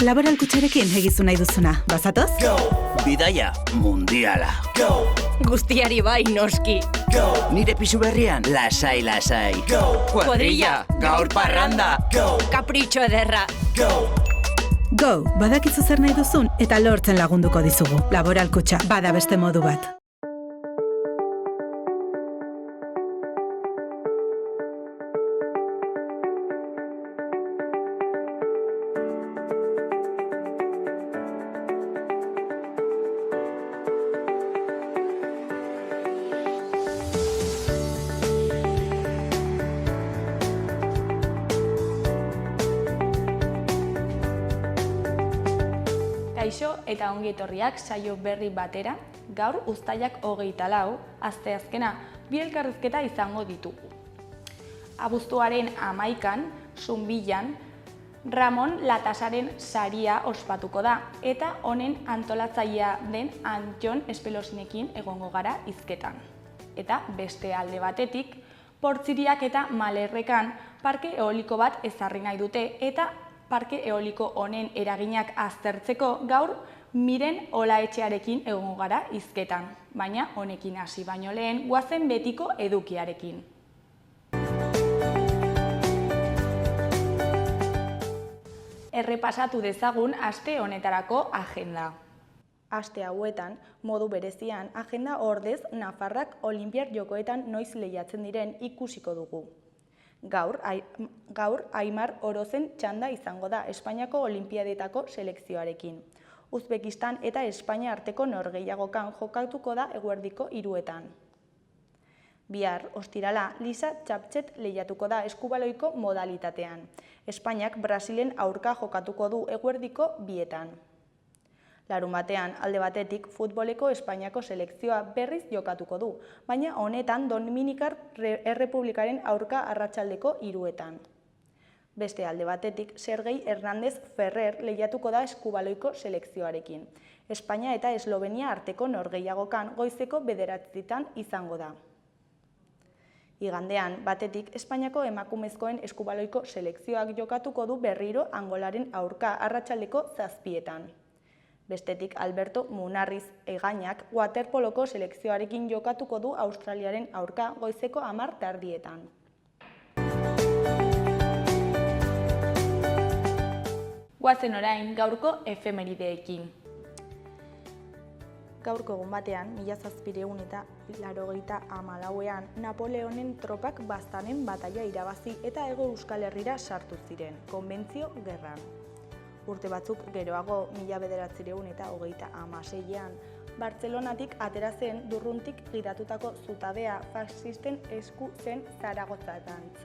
Laboral kutxarekin egizu nahi duzuna, bazatoz? Bidaia mundiala. Guztiari bai, noski. Nire pisu berrian, lasai. Kuadrilla, gaur parranda. Kapritxo ederra. Go, badakizu zer nahi duzun eta lortzen lagunduko dizugu. Laboral kutxa, bada beste modu bat. Kaixo eta ongi etorriak saio berri batera, gaur uztailak 24, asteazkena, bi elkarrizketa izango ditugu. Abuztuaren 11an, Zunbillan, Ramon Latasaren saria ospatuko da, eta honen antolatzailea den Antjon Espelosinekin egongo gara hizketan. Eta beste alde batetik, Portziriak eta Malerrekan parke eoliko bat ezarri nahi dute, eta parke eoliko honen eraginak aztertzeko gaur Miren Olaetxearekin egongo gara hizketan, baina honekin hasi baino lehen goazen betiko edukiarekin. Errepasatu dezagun aste honetarako agenda. Aste hauetan, modu berezian, agenda ordez Nafarrak Olinpiar Jokoetan noiz lehiatzen diren ikusiko dugu. Gaur Aimar Orozen txanda izango da Espainiako Olinpiadetako selekzioarekin. Uzbekistan eta Espainia arteko norgehiagokan jokatuko da eguerdiko 3etan. Bihar, ostirala, Lisa Txaptxet lehiatuko da eskubaloiko modalitatean. Espainiak Brasilen aurka jokatuko du eguerdiko 2etan. Larunbatean, alde batetik, futboleko Espainiako selekzioa berriz jokatuko du, baina honetan Dominikar Errepublikaren aurka arratsaldeko 3etan. Beste alde batetik, Sergei Hernández Ferrer lehiatuko da eskubaloiko selekzioarekin. Espainia eta Eslovenia arteko norgehiagokan goizeko 9etan izango da. Igandean, batetik, Espainiako emakumezkoen eskubaloiko selekzioak jokatuko du berriro Angolaren aurka arratsaldeko 7etan. Bestetik, Alberto Munarriz Egainak waterpoloko selekzioarekin jokatuko du Australiaren aurka goizeko 10:00. Goazen orain gaurko efemerideekin. Gaurko egun batean, 1784ean, Napoleonen tropak Bastanen bataila irabazi eta Hego Euskal Herrira sartu ziren, Konbentzio Gerran. Urte batzuk geroago, 1926ean, Bartzelonatik atera zen Durruntik gidatutako zutabea faxisten esku zen Zaragozatantz.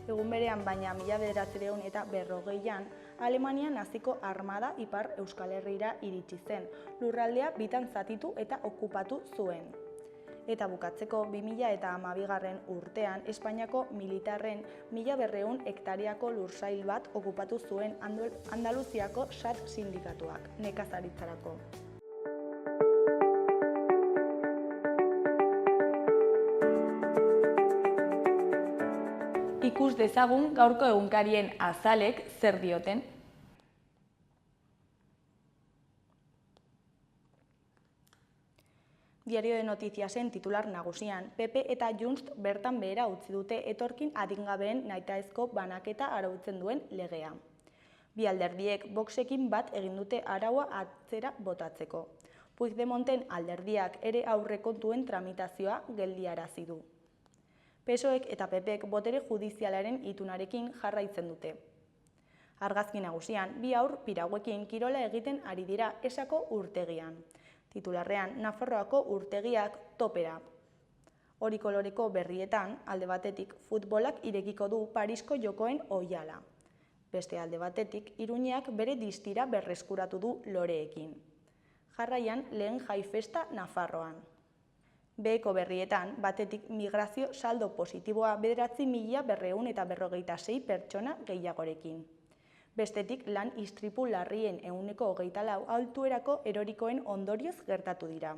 Egun berean, baina 1940ean, Alemania naziko armada Ipar Euskal Herrira iritsi zen, lurraldea bitan zatitu eta okupatu zuen. Eta bukatzeko 2012 urtean Espainiako militarren 1200 hektariako lursail bat okupatu zuen Andaluziako SAT sindikatuak, nekazaritzarako. Ikus dezagun gaurko egunkarien azalek zer dioten. Diario de Notiziasen titular nagusian, PP eta Junts bertan behera utzi dute etorkin adingabeen nahitaezko banaketa arautzen duen legea. Bi alderdiek Voxekin bat egin dute araua atzera botatzeko. Puigdemonten alderdiak ere aurrekontuen tramitazioa geldiarazi du. PSOEk eta PPek botere judizialaren itunarekin jarraitzen dute. Argazki nagusian, bi haur piragüekin kirola egiten ari dira Esako urtegian. Titularrean, Nafarroako urtegiak topera. Hori koloreko berrietan, alde batetik, futbolak irekiko du Parisko jokoen oihala. Beste alde batetik, Iruñeak bere distira berreskuratu du loreekin. Jarraian, lehen jai festa Nafarroan. Beheko berrietan, batetik, migrazio saldo positiboa 9.246 pertsona gehiagorekin. Bestetik, lan istripu larrien 24 altuerako erorikoen ondorioz gertatu dira.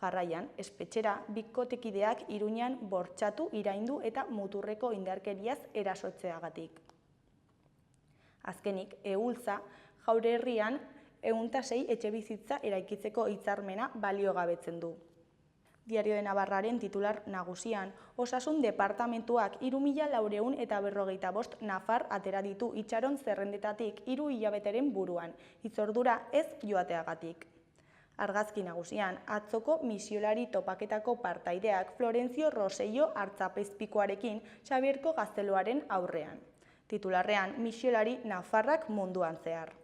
Jarraian, espetxera bikotekideak Iruñean bortxatu, iraindu eta muturreko indarkeriaz erasotzeagatik. Azkenik, Ehultza Gaur herrian 106 etxebizitza eraikitzeko hitzarmena baliogabetzen du. Diario de Navarraren titular nagusian, Osasun Departamentuak 3.455 nafar atera ditu itxaron zerrendetatik 3 hilabeteren buruan, hitzordura ez joateagatik. Argazki nagusian, atzoko misiolari topaketako partaideak Florencio Rosello Artzapezpikuarekin Xabierko Gazteluaren aurrean. Titularrean, misiolari nafarrak munduan zehar.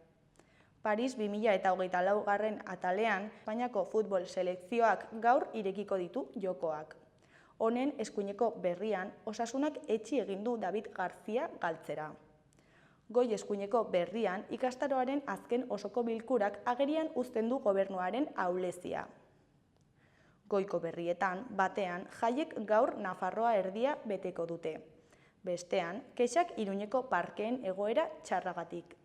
Paris 2024 atalean, Espainiako futbol selekzioak gaur irekiko ditu jokoak. Honen eskuineko berrian, Osasunak etxi egin du David García galtzera. Goi eskuineko berrian, ikastaroaren azken osoko bilkurak agerian uzten du gobernuaren ahulezia. Goiko berrietan, batean, jaiek gaur Nafarroa erdia beteko dute. Bestean, kexak Iruñeko parkeen egoera txarragatik.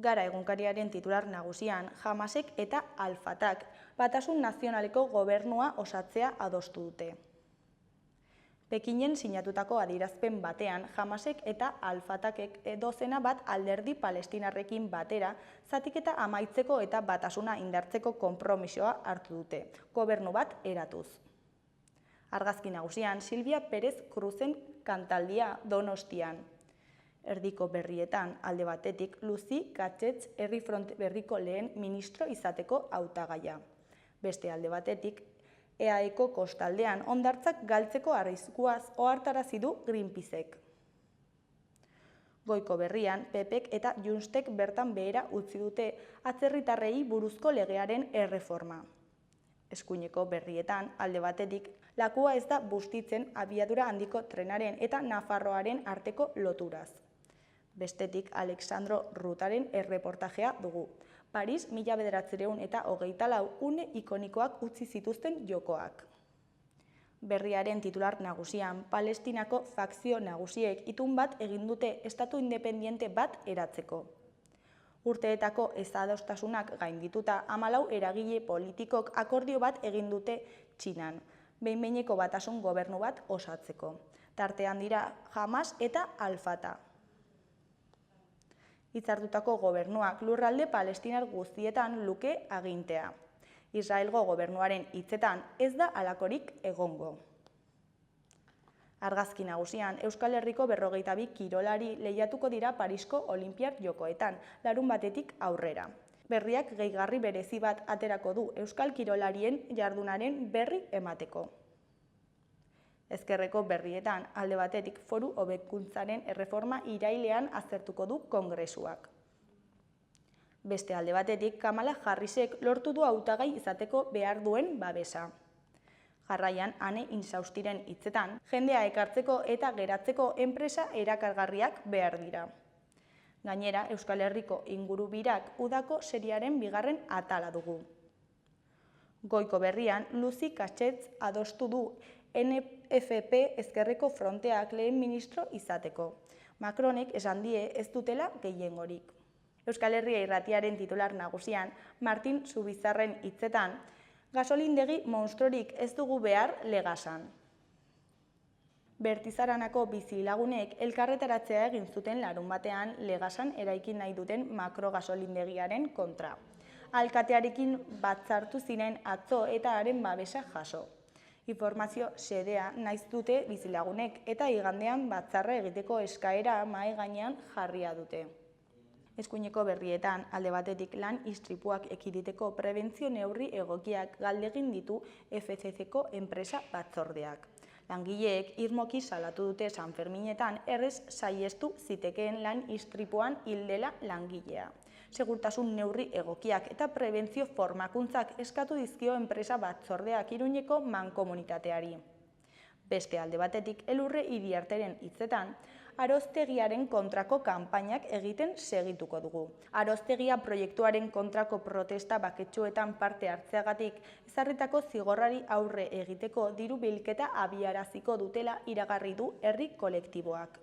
Gara egunkariaren titular nagusian, Hamasek eta Al-Fatak Batasun Nazionaleko gobernua osatzea adostu dute. Pekinen sinatutako adierazpen batean, Hamasek eta Al-Fatakek dozena bat alderdi palestinarrekin batera, zatiketa amaitzeko eta batasuna indartzeko konpromisoa hartu dute, gobernu bat eratuz. Argazki nagusian, Silvia Pérez Cruzen kantaldia Donostian. Erdiko berrietan, alde batetik, Luzi Gatzetz herri front berriko lehen ministro izateko hautagaia. Beste alde batetik, EAEko kostaldean hondartzak galtzeko arriskuaz ohartarazi du Greenpeacek. Goiko berrian, PPek eta Junstek bertan behera utzi dute atzerritarrei buruzko legearen erreforma. Eskuineko berrietan, alde batetik, lakua ez da bustitzen abiadura handiko trenaren eta Nafarroaren arteko loturaz. Bestetik, Alexandro Rutaren erreportajea dugu. Paris 1924 une ikonikoak utzi zituzten jokoak. Berriaren titular nagusian, Palestinako fakzio nagusiek itun bat egin dute estatu independiente bat eratzeko. Urteetako ezadostasunak gaindituta 14 eragile politikok akordio bat egin dute Txinan, behin-behineko batasun gobernu bat osatzeko. Tartean dira Hamas eta Al-Fatah. Hitzartutako gobernuak lurralde palestinar guztietan luke agintea. Israelgo gobernuaren hitzetan ez da halakorik egongo. Argazki nagusian, Euskal Herriko 42 kirolari lehiatuko dira Parisko Olinpiar Jokoetan, larunbatetik aurrera. Berriak gehigarri berezi bat aterako du Euskal kirolarien jardunaren berri emateko. Ezkerreko berrietan, alde batetik foru hobekuntzaren erreforma irailean aztertuko du Kongresuak. Beste alde batetik, Kamala Harrisek lortu du hautagai izateko behar duen babesa. Jarraian, Ane Insaustiren hitzetan, jendea ekartzeko eta geratzeko enpresa erakargarriak behar dira. Gainera, Euskal Herriko ingurubirak udako seriaren bigarren atala dugu. Goiko berrian, Luzi Gatzetz adostu du NFP ezkerreko fronteak lehen ministro izateko. Macronek esan die ez dutela gehiengorik. Euskal Herria irratiaren titular nagusian, Martin Zubizarren hitzetan, gasolindegi monstruorik ez dugu behar Legasan. Bertizaranako bizilagunek elkarretaratzea egin zuten larunbatean Legasan eraikin nahi duten makrogasolindegiaren kontra. Alkatearekin batzartu ziren atzo eta haren babesa jaso. Informazio xedea naiz dute bizilagunek eta igandean batzarra egiteko eskaera mahai gainean jarria dute. Eskuineko berrietan, alde batetik lan istripuak ekiditeko prebentzio neurri egokiak galdegin ditu FCCko enpresa batzordeak. Langileek irmoki salatu dute San Ferminetan errez saihestu zitekeen lan istripuan hil dela langilea. Segurtasun neurri egokiak eta prebentzio formakuntzak eskatu dizkio enpresa batzordeak Iruñeko mankomunitateari. Beste alde batetik, Elurre Iriarteren hitzetan, aroztegiaren kontrako kanpainak egiten segituko dugu. Aroztegia proiektuaren kontrako protesta baketsuetan parte hartzeagatik ezarritako zigorrari aurre egiteko diru bilketa abiaraziko dutela iragarri du herri kolektiboak.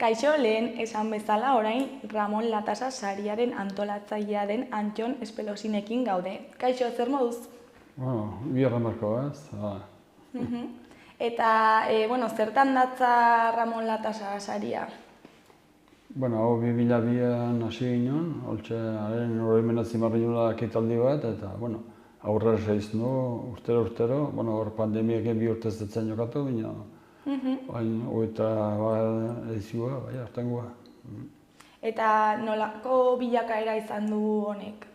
Kaixo, lehen esan bezala orain Ramon Latasa sariaren antolatzailea den Antxon Espelosinekin gaude. Kaixo, zer moduz? Bierra marko, ez? Eta, zertan datza Ramon Latasa saria? Hau 2002an hasi ginen, holtxe, haren oroimena zimarri nula ekitaldi bat, eta, aurrera seizten du, urtero, hor pandemiaken 2 urtez detzen jokatu, bina, baina, oita edizioa, bai, hartengoa. Eta nolako bilakaera izan du honek?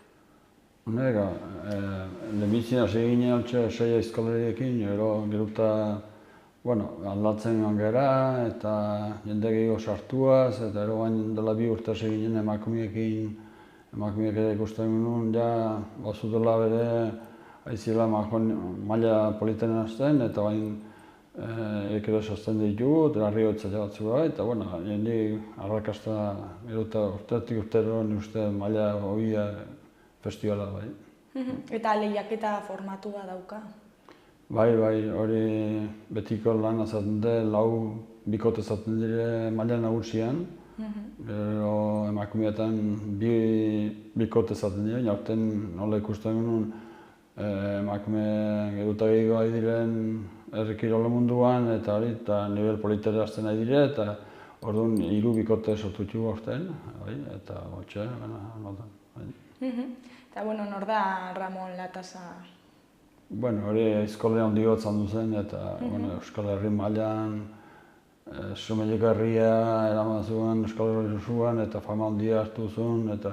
Honek, lehenbitzin hasi ginen holtxe 6 aizkolariekin, geruta, aldatzen gara, eta jende gehiago sartuaz, eta ero bain dela 2 urte hasi ginen emakumeekin ere ikusten genuen, ja, bazutela bere aizila maila politenen hasten, eta bain ekero sozten ditugu, eta harri hotzaile batzua, eta jende arrakasta geruta urtetik urtero uste maila hobia festivala bai. Eta lehiaketa formatua dauka? Bai, hori betiko lan azaten de, 4 bikote zaten dire maila nagusian. Gero emakumeetan 2 bikote zaten dire, jaurten nola ikusten genuen emakume geruta gehiago ari diren herrikirolo munduan, eta hori, eta nivel politere hasten ari dire, eta orduan 3 bikote sortutxu aurten, eta hotxe, Eta, nor da Ramon Latasa? Hori eskola handi bat zandu zen, eta Euskal Herri mailan Someliko herria eraman zuen, Euskal Herri zuen, eta fama handia hartu zuen, eta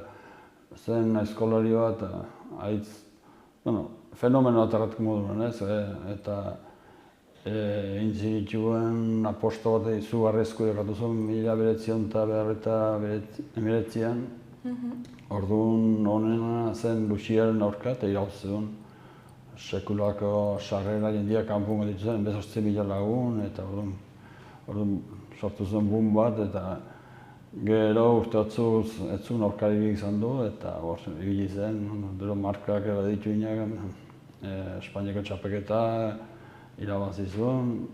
zen eskolari bat, fenomeno atarratko moduan, eta intzi dituen aposto bat izugarrizko jokatu zuen 1989an. Orduan honena zen Luxiaren aurka, eta irauz zuen. Sekulako sarrera jendia kanpun ditu zen, 8.000 lagun, eta orduan sortu zen boom bat, eta gero urte batzuz ez zuen aurkaririk izan du, eta ibili zen, gero markak ere ditu inean, Espainiako txapeketa irabazi zuen,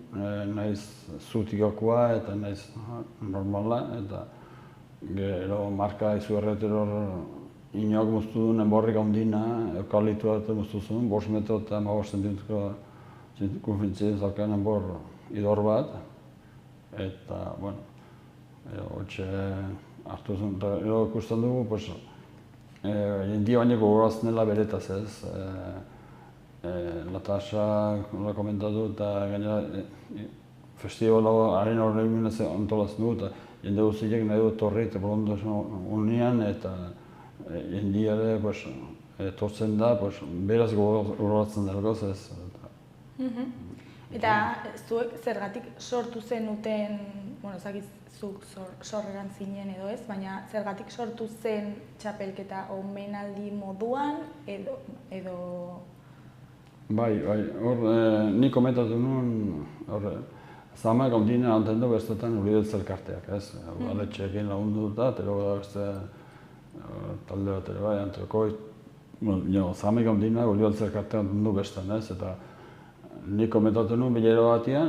naiz zutikokoa eta naiz normala, eta gero marka izugarretero inoak moztu duen enborrik handina, eukalitua eta moztu zuen, 5 metro eta 15 zentimetroko zirkunferentzia zaukan enbor idor bat. Eta, hotxe hartu zuen, eta gero ikusten dugu, jendia baino gogorazten dela beretaz ez. Latasa, nola komentatu, eta gainera festivala haren horregun antolatzen dugu, eta jende guztiak nahi du torri eta bolondasun unian, eta jendiare etortzen da, beraz gogoratzen delgoz ez. Eta zuek zergatik sortu zenuten, zuk sorreran zinen edo ez, baina zergatik sortu zen txapelketa omenaldi moduan edo... Bai, nik komentatu nuen, zamak ondina anten du bestetan Urideltz elkarteak, ez? Aletxeekin lagundu da, eta beste talde bat ere bai, antrokoi. Zamak ondina Urideltz elkarteak anten du bestetan, ez? Eta nik komentatu nuen bilero batian,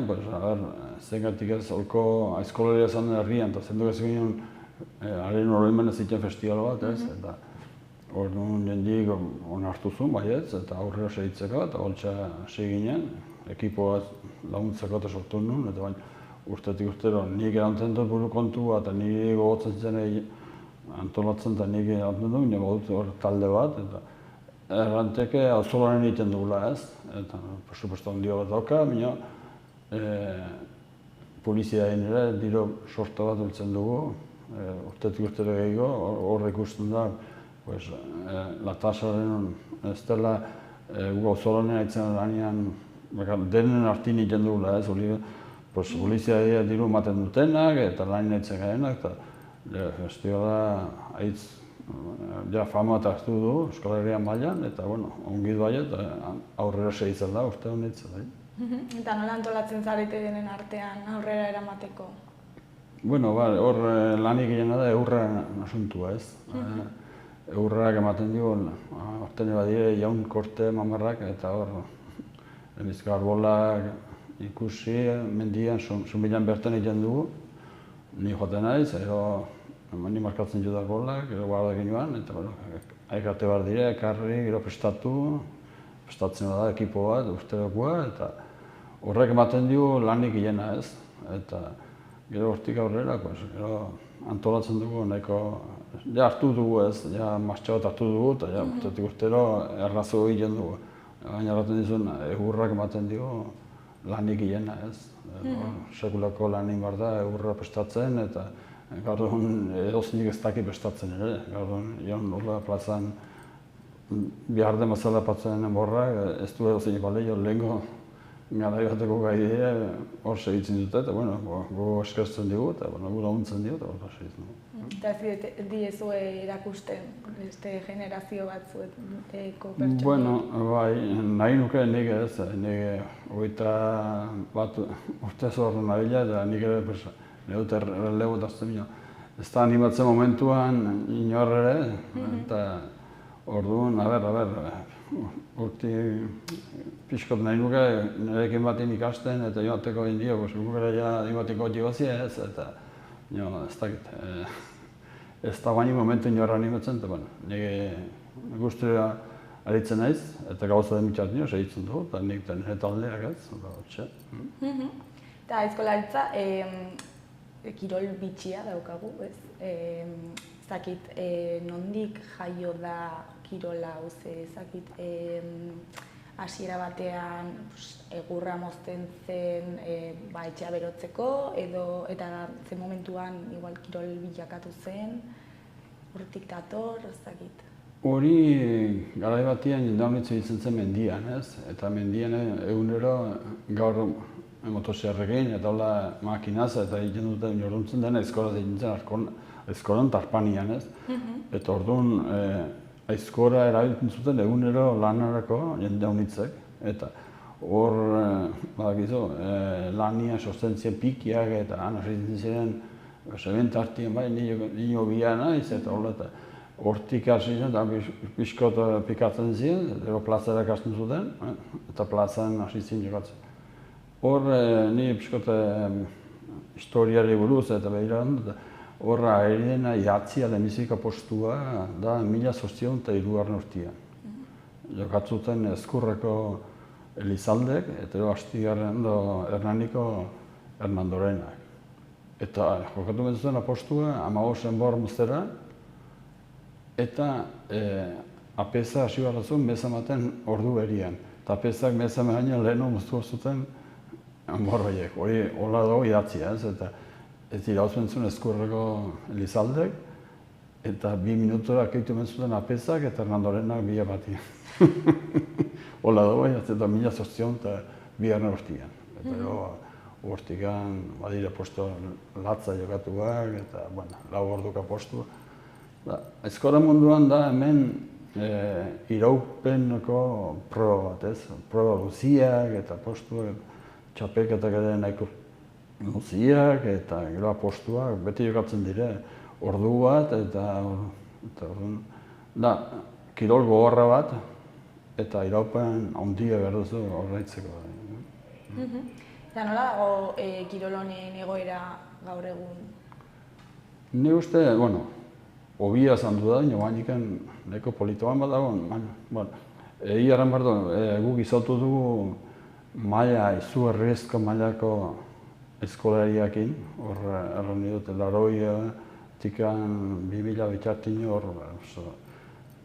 zengatik ez olko aizkolaria zan herrian, eta zendu ez ginen haren oroimen ez zitzen festival bat, ez? Orduan jendik onartu zuen, baietz, eta aurrera segitzeko, eta holtza hasi ginen, ekipo bat laguntzeko eta sortu nuen, eta baina urtetik urtero nik erantzen dut buru kontua, eta nik gogotzen zen antolatzen eta nik erantzen dut, nire badut hor talde bat, eta erranteke auzolaren egiten dugula ez, eta presupuesto handia bat dauka, baina poliziaen ere diro sorta bat dultzen dugu, urtetik urtero gehiago, hor ikusten da, Latasaren ez dela auzolanen aitzen lanean denen hartin egiten dugula ez, polizia diru ematen dutenak eta lan aitzen garenak, eta festivala aitz fama eta hartu du Euskal Herrian mailan, eta ongi bai eta aurrera segitzen da urte honetzen. Eta nola antolatzen zarete denen artean aurrera eramateko? Hor lanik egina da eurren asuntua ez. Eurrak ematen digu, orten badire jaun korte mamarrak, eta hor emizko arbolak ikusi, mendian, sumbilan bertan egiten dugu. ni joaten naiz, ni markatzen judak golak, gero guardakin joan, eta aikate behar dire, ekarri, gero prestatzen da ekipo bat, urterokoa, eta horrek ematen dio lanik hilena ez. Eta gero hortik aurrera, gero antolatzen dugu nahiko, hartu dugu ez, martxa bat hartu dugu, eta urtetik urtero errazo egiten dugu. Baina erraten dizun, egurrak ematen dio lanik hilena ez. Sekulako lanik behar da, egurra prestatzen, eta gaur egun edozinik ez daki prestatzen ere. Gaur egun horra plazan behar den mazala patzen borrak, ez du edozinik baleio lehenko garai bateko gai dira, hor segitzen dute, eta gu eskertzen dugu, eta gu laguntzen dugu, eta hor segitzen dugu. Eta ez diezue erakusten beste generazio batzueteko pertsonei? Bueno, bai, nahi nuke nik ez, nik 21 urte zorro nabila, eta nik ere dut errelebo eta ez da animatzen momentuan inor ere, eta orduan, urti pixkot nahi nuke nirekin batin ikasten eta joateko indio, gukera joateko jigozia ez, eta ez dakit. Ez da baini momentu inorra animatzen, eta nire guztia aritzen naiz, eta gauza den mitxat nio, segitzen dugu, eta nik nire taldeak ez, eta hotxe. Eta aizkolaritza, kirol bitxia daukagu, ez? Zakit, nondik jaio da kirola, zakit, hasiera batean egurra mozten zen etxea berotzeko, eta ze momentuan igual kirol bilakatu zen, hortik dator, zakit. Hori garai batean jendaunitzen izan zen mendian, ez? Eta mendian egunero gaur motosierrekin eta hola makinaz eta egiten duten jorduntzen dena aizkoraz egiten zen aizkoran tarpanian, ez? Eta orduan aizkora erabiltzen zuten egunero lanarako jendaunitzek. Eta hor, badakizu, lania sostentzien pikiak eta hasitzen ziren sementartien bai, nio bia naiz eta hola eta hortik hasi zen eta pixkot pikatzen ziren, gero plazara ikasten zuten eta plazan hasi ziren jokatzen. Hor, ni pixkot historiari buruz eta behiratzen dut, horra aeridena iatzia lehenbiziko postua da 1803 urtean. Jokatzuten Ezkurreko Elizaldek eta Astigarren Hernaniko Hernandorenak. Eta jokatu bezuten apostua 15 bor muztera eta apeza hasi barrazun meza maten ordu berian. Eta apezak meza mehaino leheno muztu zuten borroiek. Hori hola dago idatzia ez. Eta ez dira hauzen Ezkurreko Elizaldek eta 2 minutora keitu zuten apezak eta Hernandorenak bila bati. Hola dago idatzia eta 1802 urtean. Eta hortikan badire posto latza jokatuak eta lau orduka postu. Aizkora munduan da hemen iraupeneko proba bat ez. Proba luziak eta postuak, txapelketak ere nahiko luziak eta gero postuak beti jokatzen dire. Ordu bat eta da kirol gogorra bat eta iraupen handia behar duzu horreitzeko. Eta nola dago kirol honen egoera gaur egun? Ni uste, hobia zandu da, baina nahiko politoan bat dago. Egi erran behar du, guk izautu dugu maila, izugarrizko mailako eskolariakin, hor erran dut, laroi tikan 2000 bitartino hor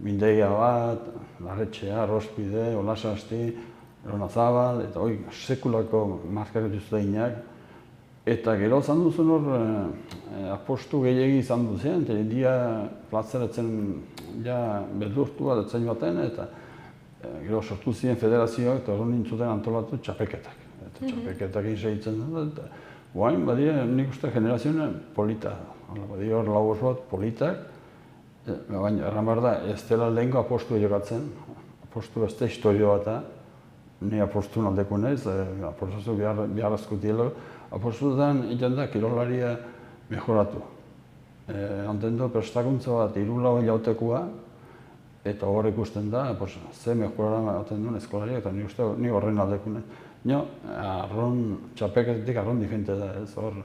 Mindeia bat, Larretxea, Rospide, Olasasti, Eronazabal, eta hori sekulako markak dituzteinak. Eta gero izan duzun hor apostu gehiagi izan duzen, eta india platzeratzen beldurtua detzen baten, eta gero sortu ziren federazioak eta hori nintzuten antolatu txapeketak. Eta txapeketak segitzen dut, eta guain badira nik uste generazioen polita. Badira hor lau oso bat politak, baina erran behar da ez dela lehenko apostu jokatzen, apostu ez da historio bat da, ni apostu naldeko nahiz, apostu beharrazko dielo, apostuetan egiten da kirolaria mejoratu. Hanten du prestakuntza bat 3-4 jautekoa, eta hor ikusten da, ze mejorara egiten duen eskolaria, eta ni horren aldeko nahiz. Arron, txapeketik arron diferente da, ez hor,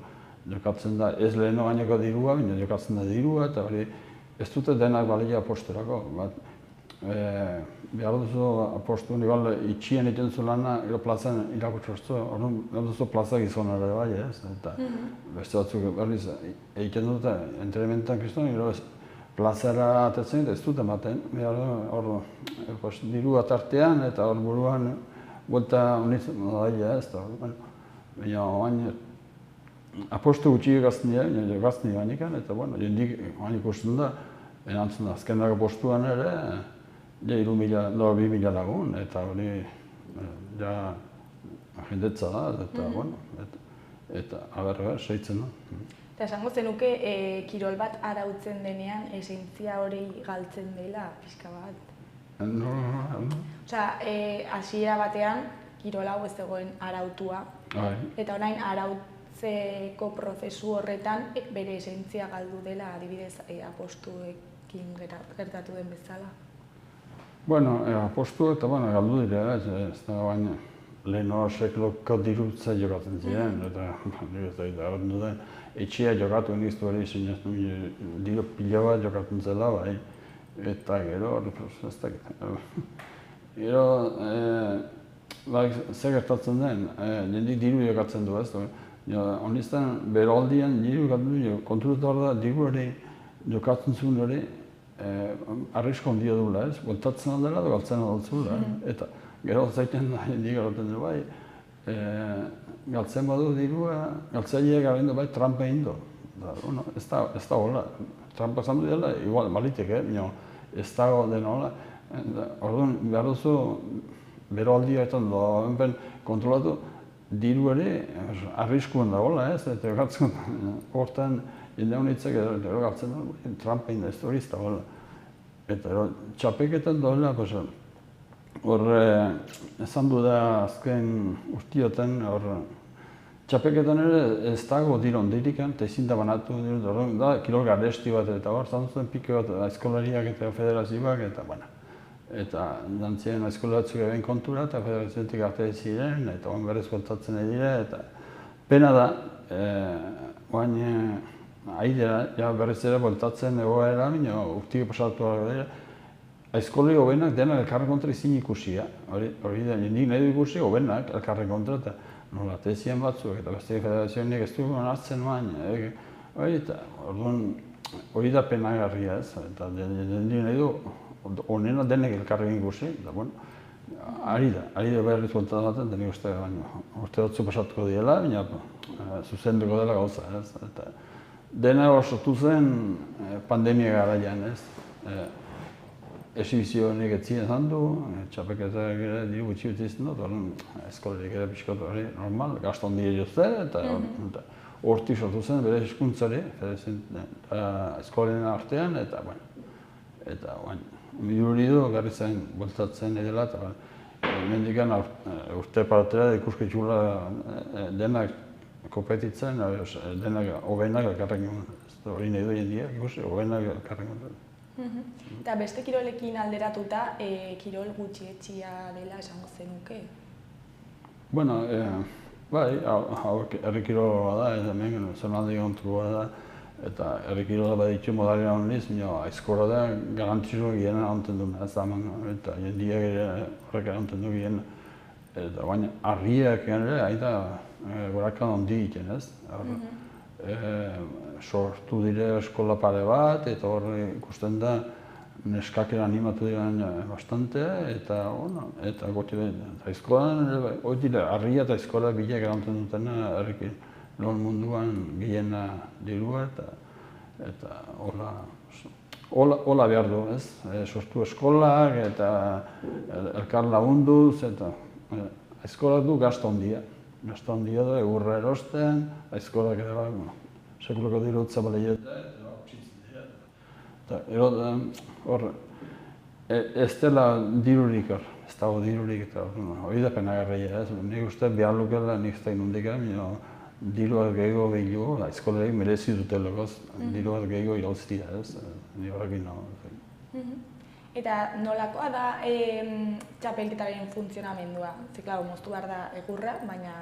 jokatzen da, ez leheno gaineko dirua, baina jokatzen da dirua, eta hori ez dute denak balia aposturako. Behar duzu apostuen, igual itxien egiten zu lana, gero plazan irakurtzu, orduan behar duzu plaza gizonara bai, ez? Eta beste batzuk berriz egiten dute, entrenamentan kriston, gero plazara atetzen ez dute ematen, hor dirua tartean eta hor buruan buelta honitzen daia, ez da, baina baina apostu gutxi jokazten gainekan, eta jendik ikusten da, enantzen da, azkenako postuan ere, 2.000 lagun, eta hori jendetza da, eta aberra, seitzen da. Eta esango zenuke, kirol bat arautzen denean, esentzia hori galtzen dela, pixka bat? No. Osea, hasiera batean, kirol hau ez zegoen arautua, eta orain arautzeko prozesu horretan bere esentzia galdu dela, adibidez apostuekin gertatu den bezala. Bueno, apostu eta galdu dira, ez da baina leheno sekloko dirutza jokatzen ziren, eta duten etxea jokatu egiztu hori sinaztu diru pila bat jokatzen zela, bai, eta gero, ez da, gero, zer gertatzen den, jendik diru jokatzen du, ez da, honizten beraldian diru jokatzen du, konturuta hor da, diru hori jokatzen zuen hori, arrisko handia duela, ez? Bueltatzen aldela edo galtzen aldatzula, eta gero zaiten da, jendik garoten du, bai, galtzen badu dirua, galtzaileak garen du, bai, trampa egin du. Ez da hola, trampa zan du dela, igual, malitek, ez da den hola. Orduan, behar duzu, bero aldietan da, kontrolatu, diru ere, arriskuen da hola, ez? Eta gatzen, hortan, jende honitzak edo galtzen da, trampa egin da, ez hori ez da hola. Eta txapeketan doela, hor, esan du da azken urtiotan, hor, txapeketan ere ez dago diru ondirikan, eta ezin da banatu diru, da, kirol garesti bat, eta hor, zan zuten pike bat, aizkolariak eta federazioak, eta, eta dantzien aizkolaratzuk egin kontura, eta federazioetik arte ziren, eta oan berrez kontatzen edire, eta pena da, baina, aidea, berriz ere boltatzen egoera, baina urtiko pasatu dira. Aizkolari hobenak denak elkarren kontra izin ikusia. Hori da, jendik nahi du ikusi hobenak elkarren kontra, eta nola, tezien batzuk, eta beste federazioenik ez dugu hartzen baina. Hori da penagarria ez, eta jendik nahi du honena denek elkarren ikusi, eta ari da berriz boltatzen, denik uste urte batzu pasatuko diela, baina zuzenduko dela gauza ez. Dena sortu zen pandemia garaian, ez? Exhibizio honek etzien zan du, txapeketak ere diru gutxi utizten dut, eskolarik ere pixkot hori normal, gazton dira jozte, eta hortik sortu zen bere eskuntzari, eskolaren artean, eta midurri du, garri zen, bueltatzen edela, eta mendikan urte paratera ikusketxula denak kompetitzen, denak hobenak elkarrekin, hori nahi du jendiak ikusi, hobenak elkarrekin. Eta beste kirolekin alderatuta, kirol gutxietxia dela esango zenuke? Bueno, bai, herri kirola da, eta hemen zonalde kontua da, eta herri kirola baditu modalera honiz, aizkora da garantizua giena honten duna, ez da eman, eta jendiak ere horrek honten du giena. Eta baina, harriak ere, aita gorakan hondi egiten, ez? Sortu dire eskola pare bat, eta hor ikusten da neskakera animatu diren bastante, eta goti da. Eskolan, hori dira, harria eta eskola bilak erantzen dutena herriki non munduan gehiena dirua, eta hola behar du, ez? Sortu eskolak, eta elkar lagunduz, eta eskolak du gazta handia. Gazta handia da, egurra erosten, eskolak ere sekuloko diru utzabaleieta, eta hautsitzen dira. Eta hor, ez dela dirurik hor, ez dago dirurik, eta hori da penagarria, ez? Nik uste behar lukela nik ez da inundika, diru bat gehiago behilu, eskolarek merezi dute logoz, diru bat gehiago irauztia, ez? Ni horrekin nago. Eta nolakoa da txapelketaren funtzionamendua? Ze, klaro, moztu behar da egurra, baina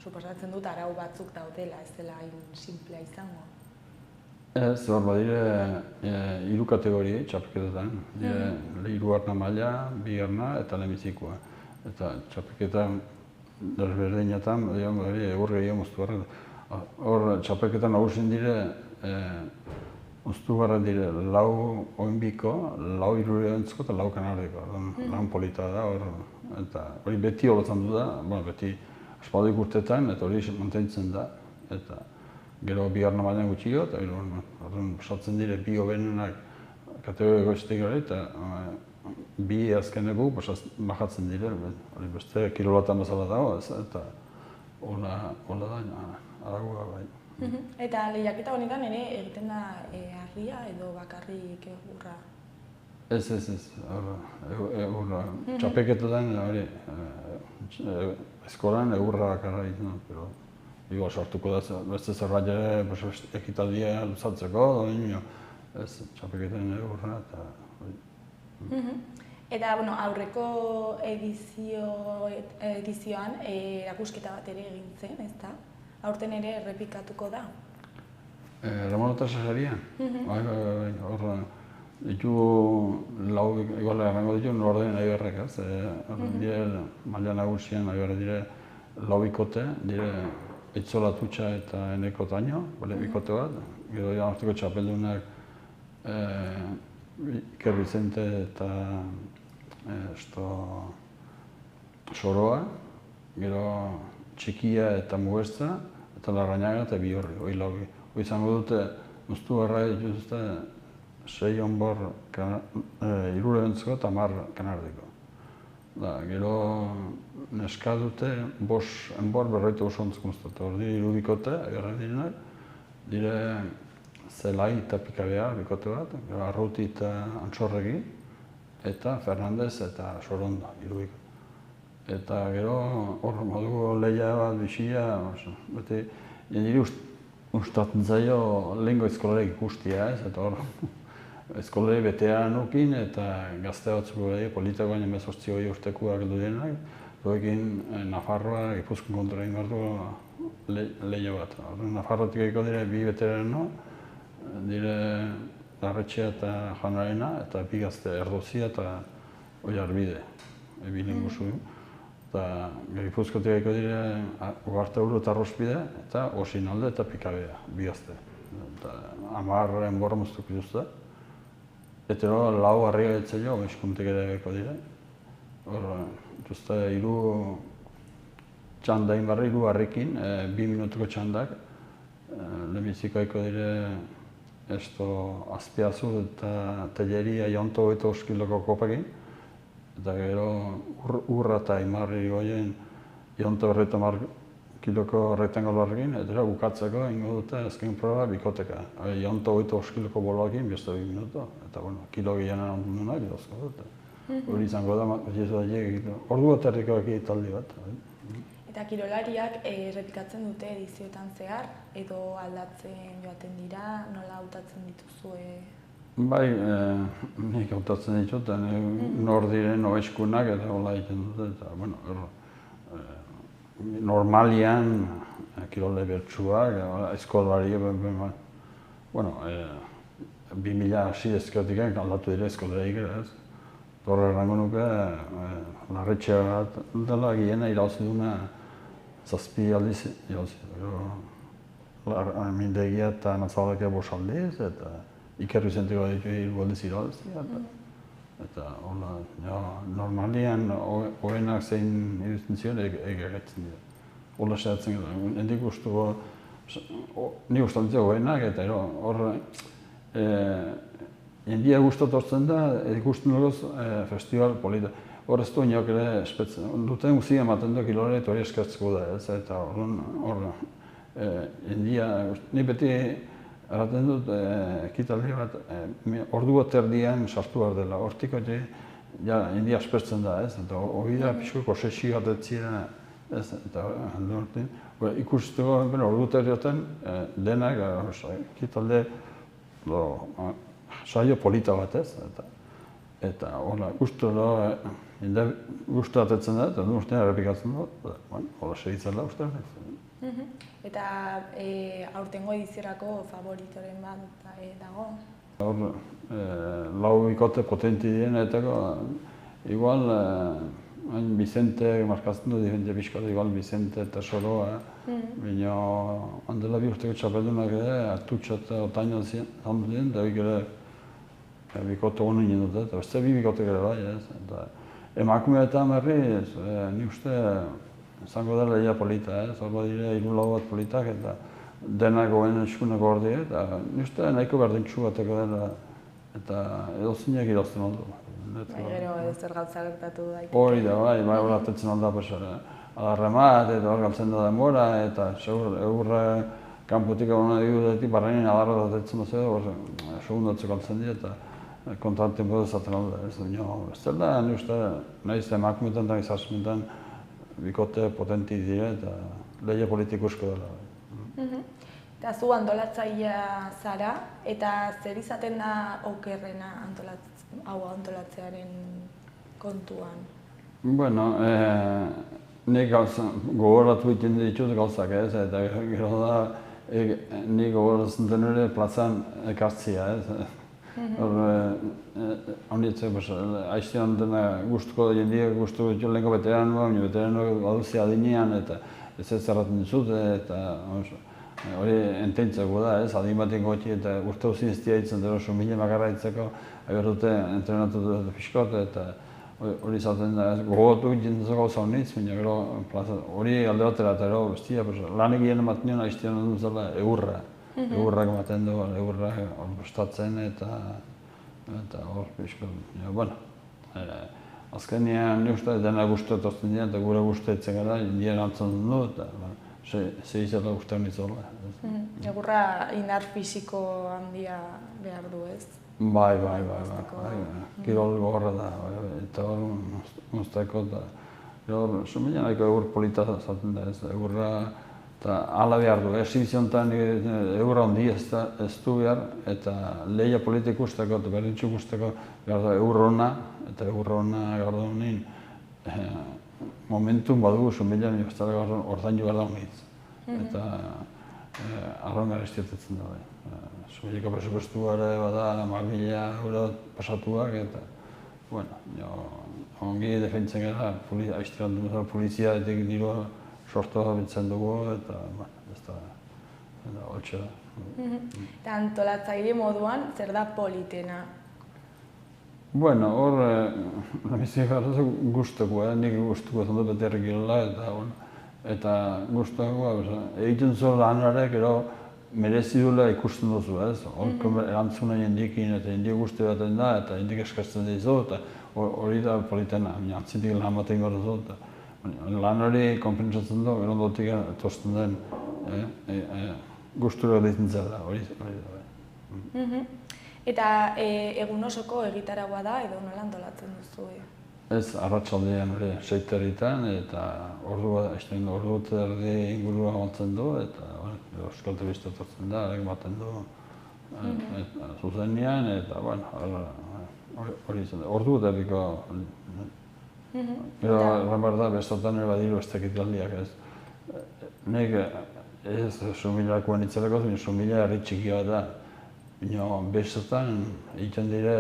suposatzen dut arau batzuk daudela, ez dela hain simplea izango. Ez, hor badire 3 kategorie txapelketetan. Hirugarrena maila, bigarrena eta lehenbizikoa. Eta txapelketan desberdinetan, egur gehiago moztu barra. Hor txapelketan nagusien dire, moztu barra dire 4 oinbiko, 4 hirurentzko eta 4 kanardiko. Lan polita da hor. Eta hori beti horotzen du da, beti aspaldik urtetan eta hori mantentzen da. Eta gero bigarrena mailan gutxio, eta sartzen dire 2 hoberenak kategoriko estik hori, eta 2 azkeneko bajatzen dire, hori beste kilolatan bezala dago, eta hola da, aragoa bai. Eta lehiaketa honetan ere egiten da harria edo bakarrik egurra? Ez, egurra. Txapelketetan hori, eskolan egurra bakarra egiten da, igual sortuko da beste zerbait ere ekitaldia luzatzeko, ez txapelketan egurra eta hori. Eta aurreko edizioan erakusketa bat ere egin zen, ezta? Aurten ere errepikatuko da? Ramon eta Sasarian? Hor ditu igual errango ditu norden aiberrek, ez? Maila nagusian aiberrek dire 4 bikote, dire Itzola Tutxa eta Eneko Taino, bikote bat. Gero arteko txapeldunak Iker Vicente eta Soroa. Gero Txikia eta Mugestra, eta Larrañaga eta Biorri, hori 4. Hori izango dute, moztu barra dituzte 6 onbor hirurentzko eta 10 kanardiko. Gero neska dute 5 enbor 48 moztatu. Hori 3 bikote, agarra direnak, dire Zelai eta Pikabea bikote bat, gero Arruti eta Antxorregi, eta Fernandez eta Soronda, 3 bikote. Eta gero hor moduko lehia bat bizia, beti niri ustatzen zaio lehengo eskolari ikustia, eta hor eskolari beteanukin eta gazte batzuk politako baina 18 urtekoak duenak, doekin Nafarroa, Gipuzkoan kontra egin behar du lehia bat. Nafarroatik egiko dire 2 veterano, dire Larretxea eta Janarena, eta 2 gazte Erdozia eta Oiarbide, ebilin guzu. Eta Gipuzkoatik egiko dire Ugarteuro eta Arrospide, eta Osinalde eta Pikabea, 2 gazte. 10 enbor moztuko dituzte. Eta 4 harria etzaio, eskuntik ere egiko dire. Hor, dituzte 3 txanda inbarri, 3 harrikin, 2 minutuko txandak. Lehenbiziko egiko dire Azpiazu eta Telleria 125 kiloko kopekin. Eta gero urra eta imarri goien 150 kiloko rektangolo horrekin, eta bukatzeko ingo dute azken proba bikoteka. 125 kiloko boloakin, beste 2 minuto, eta kilo gehienan ondunak idozko dute. Hori izango da, ordu bat erriko ekitaldi bat. Eta kirolariak errepikatzen dute edizioetan zehar, edo aldatzen joaten dira, nola hautatzen dituzue? Bai, nik hautatzen ditut, nor diren obeskunak eta hola egiten dute, eta normalian kirole bertsuak, eskolari, 2006 ezkotik aldatu dire eskolarik ere ez. Horre errango nuke, Larretxea bat dela gehiena irauzi duna 7 aldiz irauzi. Mindegia eta Natzaldekia 5 aldiz, eta Iker Vicenteko ditu 3 aldiz irauzi. Eta normalian hoenak zein iruzten zion egeretzen dira. Hola sehatzen gara. Hendik ustuko, nik ustantzia hoenak eta hor jendia guztatortzen da, ikusten dugu festival polita. Hor ez du inoak ere espetzen. Duten guzia ematen du kilore eta hori eskertzeko da ez. Eta hor jendia, nik beti erraten dut ekitaldi bat, ordu bat erdian sartu behar dela. Hortik hori jendia espertzen da ez. Eta hori da pixko kosesi bat etzira ez. Eta ikusteko ordu bat erdioten denak ekitaldi saio polita bat ez. eta hola, guztu atetzen da, eta ustean errepikatzen da, hola segitzen da ustean. Eta aurtengo ediziorako favoritoren bat dago? Hor, lau bikote potenti diren, eta igual, Vicente markatzen du, diferente pixkot, igual Vicente eta Soroa, baina handela bi urteko txapeldunak ere, Atutxa eta Otaino zandu diren, eta hori ere bikote honen nien dute, eta beste bi bikotek ere bai, eta emakumeetan berriz, ni uste izango dela ia polita, zorba dire hiru lau bat politak, eta denak goen eskuneko hor die, eta ni uste nahiko berdintxu bateko dela, eta edozinak idazten ondo. Gero zer gauza gertatu daiteke. Hori da, bai, hori atetzen alda, adarremat, eta hor galtzen da denbora, eta eurre kanpotik hona digudetik, barrenin adarra datetzen dut, segundatzeko galtzen dira, eta kontanten bodo zaten alda. Ez da, ni uste, nahiz emakumetan eta izasmetan bikote potenti dira, eta lehia politikusko dela. Eta zu antolatzailea zara, eta zer izaten da okerrena antolatzearen kontuan? Bueno, nik gogoratu egiten ditut gauzak ez, eta gero da nik gogoratzen den ere plazan ekartzia ez. Honitzen, haiztean dena guztuko jendiak guztuko ditu lehenko veteranua, baina veteranua baduzia adinean eta ez zerraten dizute, eta hori ententzeko da, ez, adin baten goti eta urte huzin iztia ditzen dero sumile makarra ditzeko, agar dute entrenatu dute fiskot, eta hori izaten da, gogotu egiten gauza honitz, baina gero hori alde batera eta gero bestia, lan egien ematen nion haiztean dut zela egurra. Egurrak ematen du, egurrak bostatzen eta hor fiskot, bueno. Azkenean ni uste dena guztu etozten dira eta gure guztu etzen gara, indien antzan du eta zehizela guztu honi zola. Egurra indar fisiko handia behar du ez? Bai, kirol gogorra da, eta hor mozteko eta hor sumila nahiko egur polita zaten da ez, egurra eta ala behar du, exhibiziontan egurra handi ez du behar eta lehia politik usteko eta berdintxuk usteko behar da egurra hona eta egurra hona behar da honin momentum badugu sumila nire bestara ordain jo behar da honitz eta arron gara estiatetzen da. Sumileko presupuestu gara bada 10.000 euro pasatuak eta ongi defentzen gara, aiztean dut polizia eta dirua sortua bintzen dugu eta ez da holtsa da. Eta antolatzaile moduan, zer da politena? Bueno, hor, namizik gara guztuko, nik guztuko zen dut bete errekilela eta guztuko, egiten zuen lanarek ero merezi duela ikusten duzu, ez? Horko erantzuna jendikin eta jendik guzti baten da eta jendik eskatzen dizu eta hori da politena, atzitik lan baten gara zu eta lan hori konpentsatzen du, gero ondotik etosten den guztura ditzen zela, hori da. Eta egun osoko egitaragua da edo nola antolatzen duzu? Ez, arratsaldean hori, 6:00 eta ordu erdi ingurua gontzen du eta euskal telebista etortzen da, ematen du zuzenean eta hori izan da, ordu eta biko. Gero, erran da, bestotan ere badiru ez tekitaldiak ez. Nik ez sumilakoan itzeleko, baina sumila herri txikia da. Baina bestotan egiten dire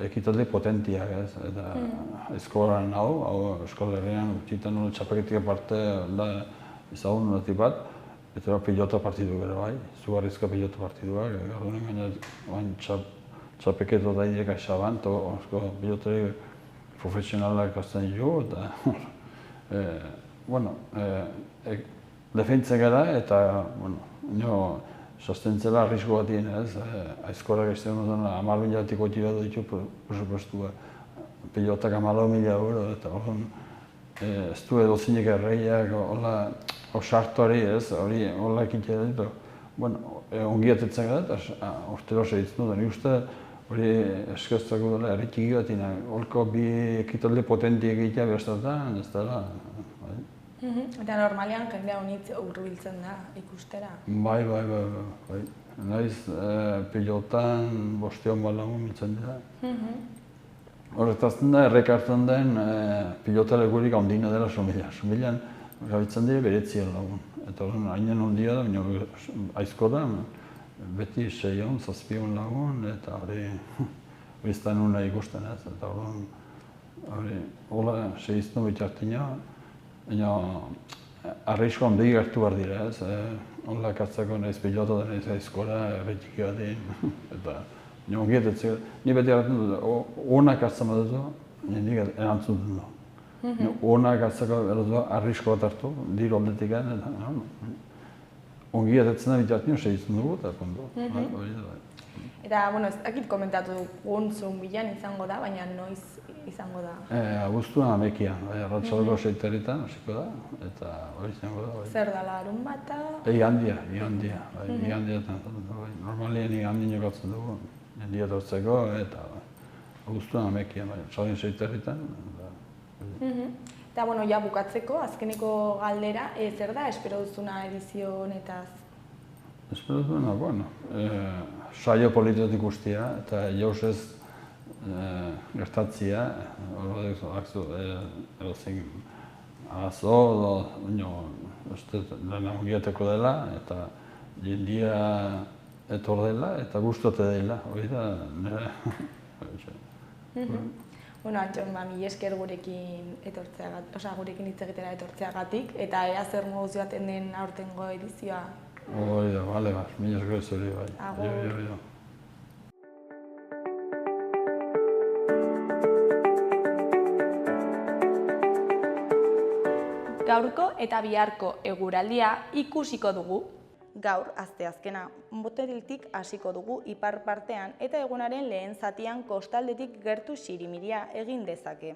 ekitaldi potentiak ez. Eta eskolan hau eskola herrian utzitan nuen txapaketik aparte da izagun notik bat. Eta pilota partidu gara bai, zugarrizko pilota partiduak. Gardunen gaina txapeketo da ideka xaban, eta pilotari profesionalak azten dugu, eta defentzen gara eta sostentzela arrisko bat egin ez, aizkorak ez duen 10.000 goti bat ditu presupuestua, pilotak 14.000 euro, eta ez du edozinek erreiak, osartuari ez, hori hola ekintzea ditu, ongi atetzen gara eta urtero segitzen dut, nik uste hori eskaztako dela erritxiki bat, holko bi ekitaldi potenti egitea behaztatan, ez dela. Eta normalean jendea honitz hurbiltzen da ikustera? Bai. Naiz pilotan 500 balagun mitzen dira. Horretazten da, errekartzen den pilotalekurik handina dela Somila. Somilan gabitzen dira beretzien lagun. Eta horren hainen handia da, baina aizko da, beti 6 7 lagun, eta hori biztan nuna ikusten ez. Eta hori, hola 6 bitartina, baina arrisko handi gertu behar dira ez. Hola katzako nahiz pilota da nahiz aizkora, erretiki badin, eta ni beti erraten dut, onak hartzen baduzu, nik erantzun dut. Onak hartzeko erotu arrisko bat hartu, diru aldetik eta ongi edatzen da bitartino segitzen dugu eta puntu. Eta, ez dakit komentatu dugun zuen bilan izango da, baina noiz izango da? Abuztuan amekian, arratsaldeko 7:00 hasiko da, eta hori izango da. Zer da, larun bata? Igandia. Normalien igandien jokatzen dugu, jendia etortzeko, eta abuztuan amekian, salin 7:00. Eta, ja bukatzeko, azkeneko galdera, zer da espero duzuna edizio honetaz? Espero duzuna, saio politikotik guztia, eta jauz ez gertatzia, erozein arazo, lana ongieteko dela, eta jendia etor dela, eta gustote dela, hori da nire. Antxon, mila esker gurekin hitz egitera etortzeagatik, eta ea zer moduz joaten den aurtengo edizioa. Hori da, bale, mila esker zuri bai. Agur. Gaurko eta biharko eguraldia ikusiko dugu. Gaur, asteazkena, moteltik hasiko dugu ipar partean eta egunaren lehen zatian kostaldetik gertu xirimiria egin dezake.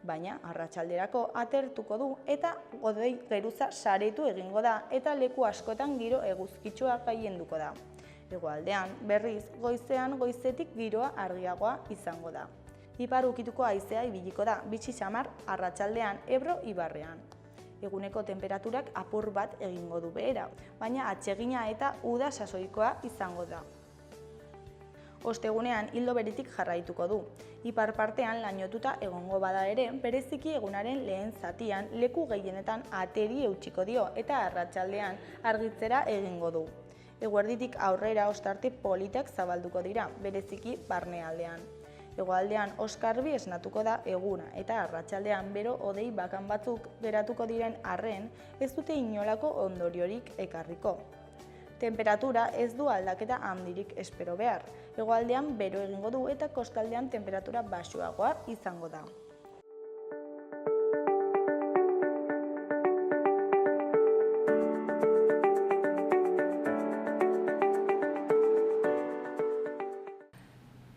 Baina, arratsalderako atertuko du eta hodei geruza saretu egingo da eta leku askotan giro eguzkitsua gailenduko da. Hegoaldean, berriz, goizetik giroa argiagoa izango da. Ipar ukituko haizea ibiliko da, bitxi samar arratsaldean Ebro ibarrean. Eguneko temperaturak apur bat egingo du behera, baina atsegina eta uda sasoikoa izango da. Ostegunean ildo beretik jarraituko du. Ipar partean lainotuta egongo bada ere, bereziki egunaren lehen zatian leku gehienetan ateri eutsiko dio eta arratsaldean argitzera egingo du. Eguerditik aurrera ostarte politak zabalduko dira, bereziki barnealdean. Hegoaldean oskarbi esnatuko da eguna eta arratsaldean bero hodei bakan batzuk geratuko diren arren ez dute inolako ondoriorik ekarriko. Temperatura ez du aldaketa handirik espero behar. Hegoaldean bero egingo du eta kostaldean temperatura baxuagoa izango da.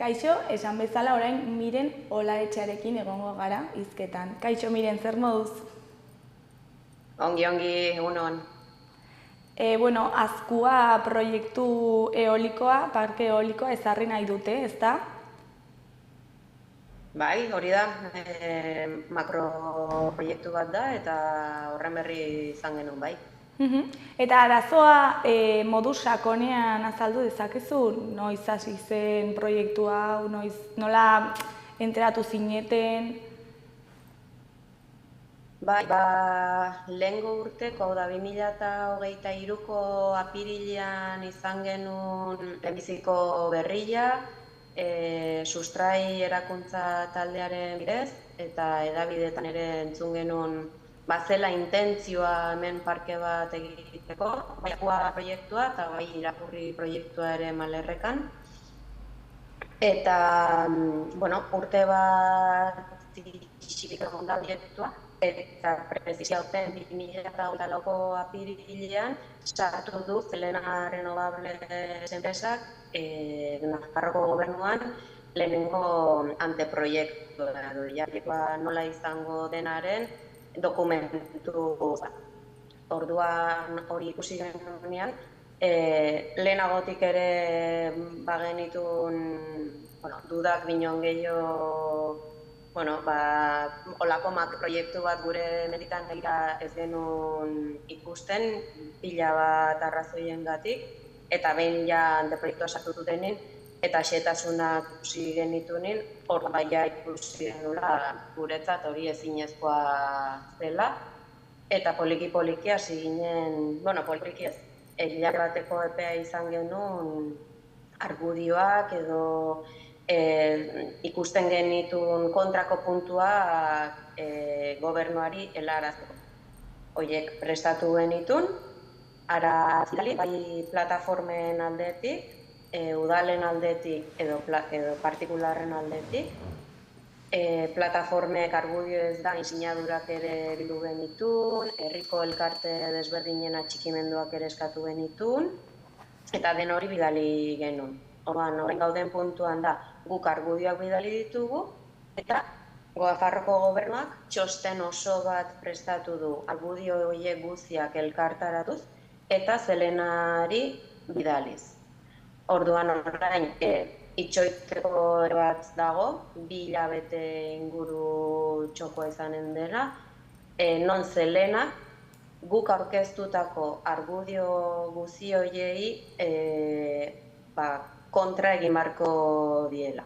Kaixo, esan bezala orain Miren Olaetxearekin egongo gara hizketan. Kaixo, Miren, zer moduz? Ongi, egunon. Azkua proiektu eolikoa, parke eolikoa ezarri nahi dute, ezta? Bai, hori da, makroproiektu bat da eta horren berri izan genuen, bai. Eta arazoa modu sakonean azaldu dezakezu, noiz hasi zen proiektu hau, nola enteratu zineten? Bai, lehengo urteko, hau da 2023ko apirilean izan genuen lehenbiziko berria, sustrai erakuntza taldearen bidez, eta hedabideetan ere entzun genuen zela intentzioa hemen parke bat egiteko, bai akua proiektua eta bai irakurri proiektua ere Malerrekan. Eta, urte bat isilik egon da proiektua, eta prezizia uten 2024ko apirilean sartu du Zelena Renovables enpresak Nafarroko gobernuan lehenengo anteproiektua nola izango denaren dokumentu orduan hori ikusi genuenean, lehenagotik ere bagenitun dudak binon gehiago, olako makroproiektu bat gure meditan ez genuen ikusten, pila bat arrazoiengatik, eta behin ja anteproiektua sartu dutenin, eta xetasunak ikusi genitunin, hor baia ikusi genula guretzat hori ezinezkoa zela, eta poliki-poliki hasi ginen, poliki ez, hilabete bateko epea izan genuen argudioak edo ikusten genitun kontrako puntuak gobernuari helarazteko. Horiek prestatu genitun, ara zidali, bai plataformen aldetik, udalen aldetik edo partikularren aldetik. Plataformek argudio ez da sinadurak ere bildu genitun, herriko elkarte desberdinen atxikimenduak ere eskatu genitun, eta den hori bidali genuen. Orduan, horren gauden puntuan da, guk argudioak bidali ditugu, eta Nafarroko gobernuak txosten oso bat prestatu du argudio horiek guztiak elkartaratuz, eta Zelenari bidaliz. Orduan orain itxoiteko bat dago, 2 hilabete inguru txokoa izanen dela, non Zelena guk aurkeztutako argudio guzti horiei kontra egin beharko diela.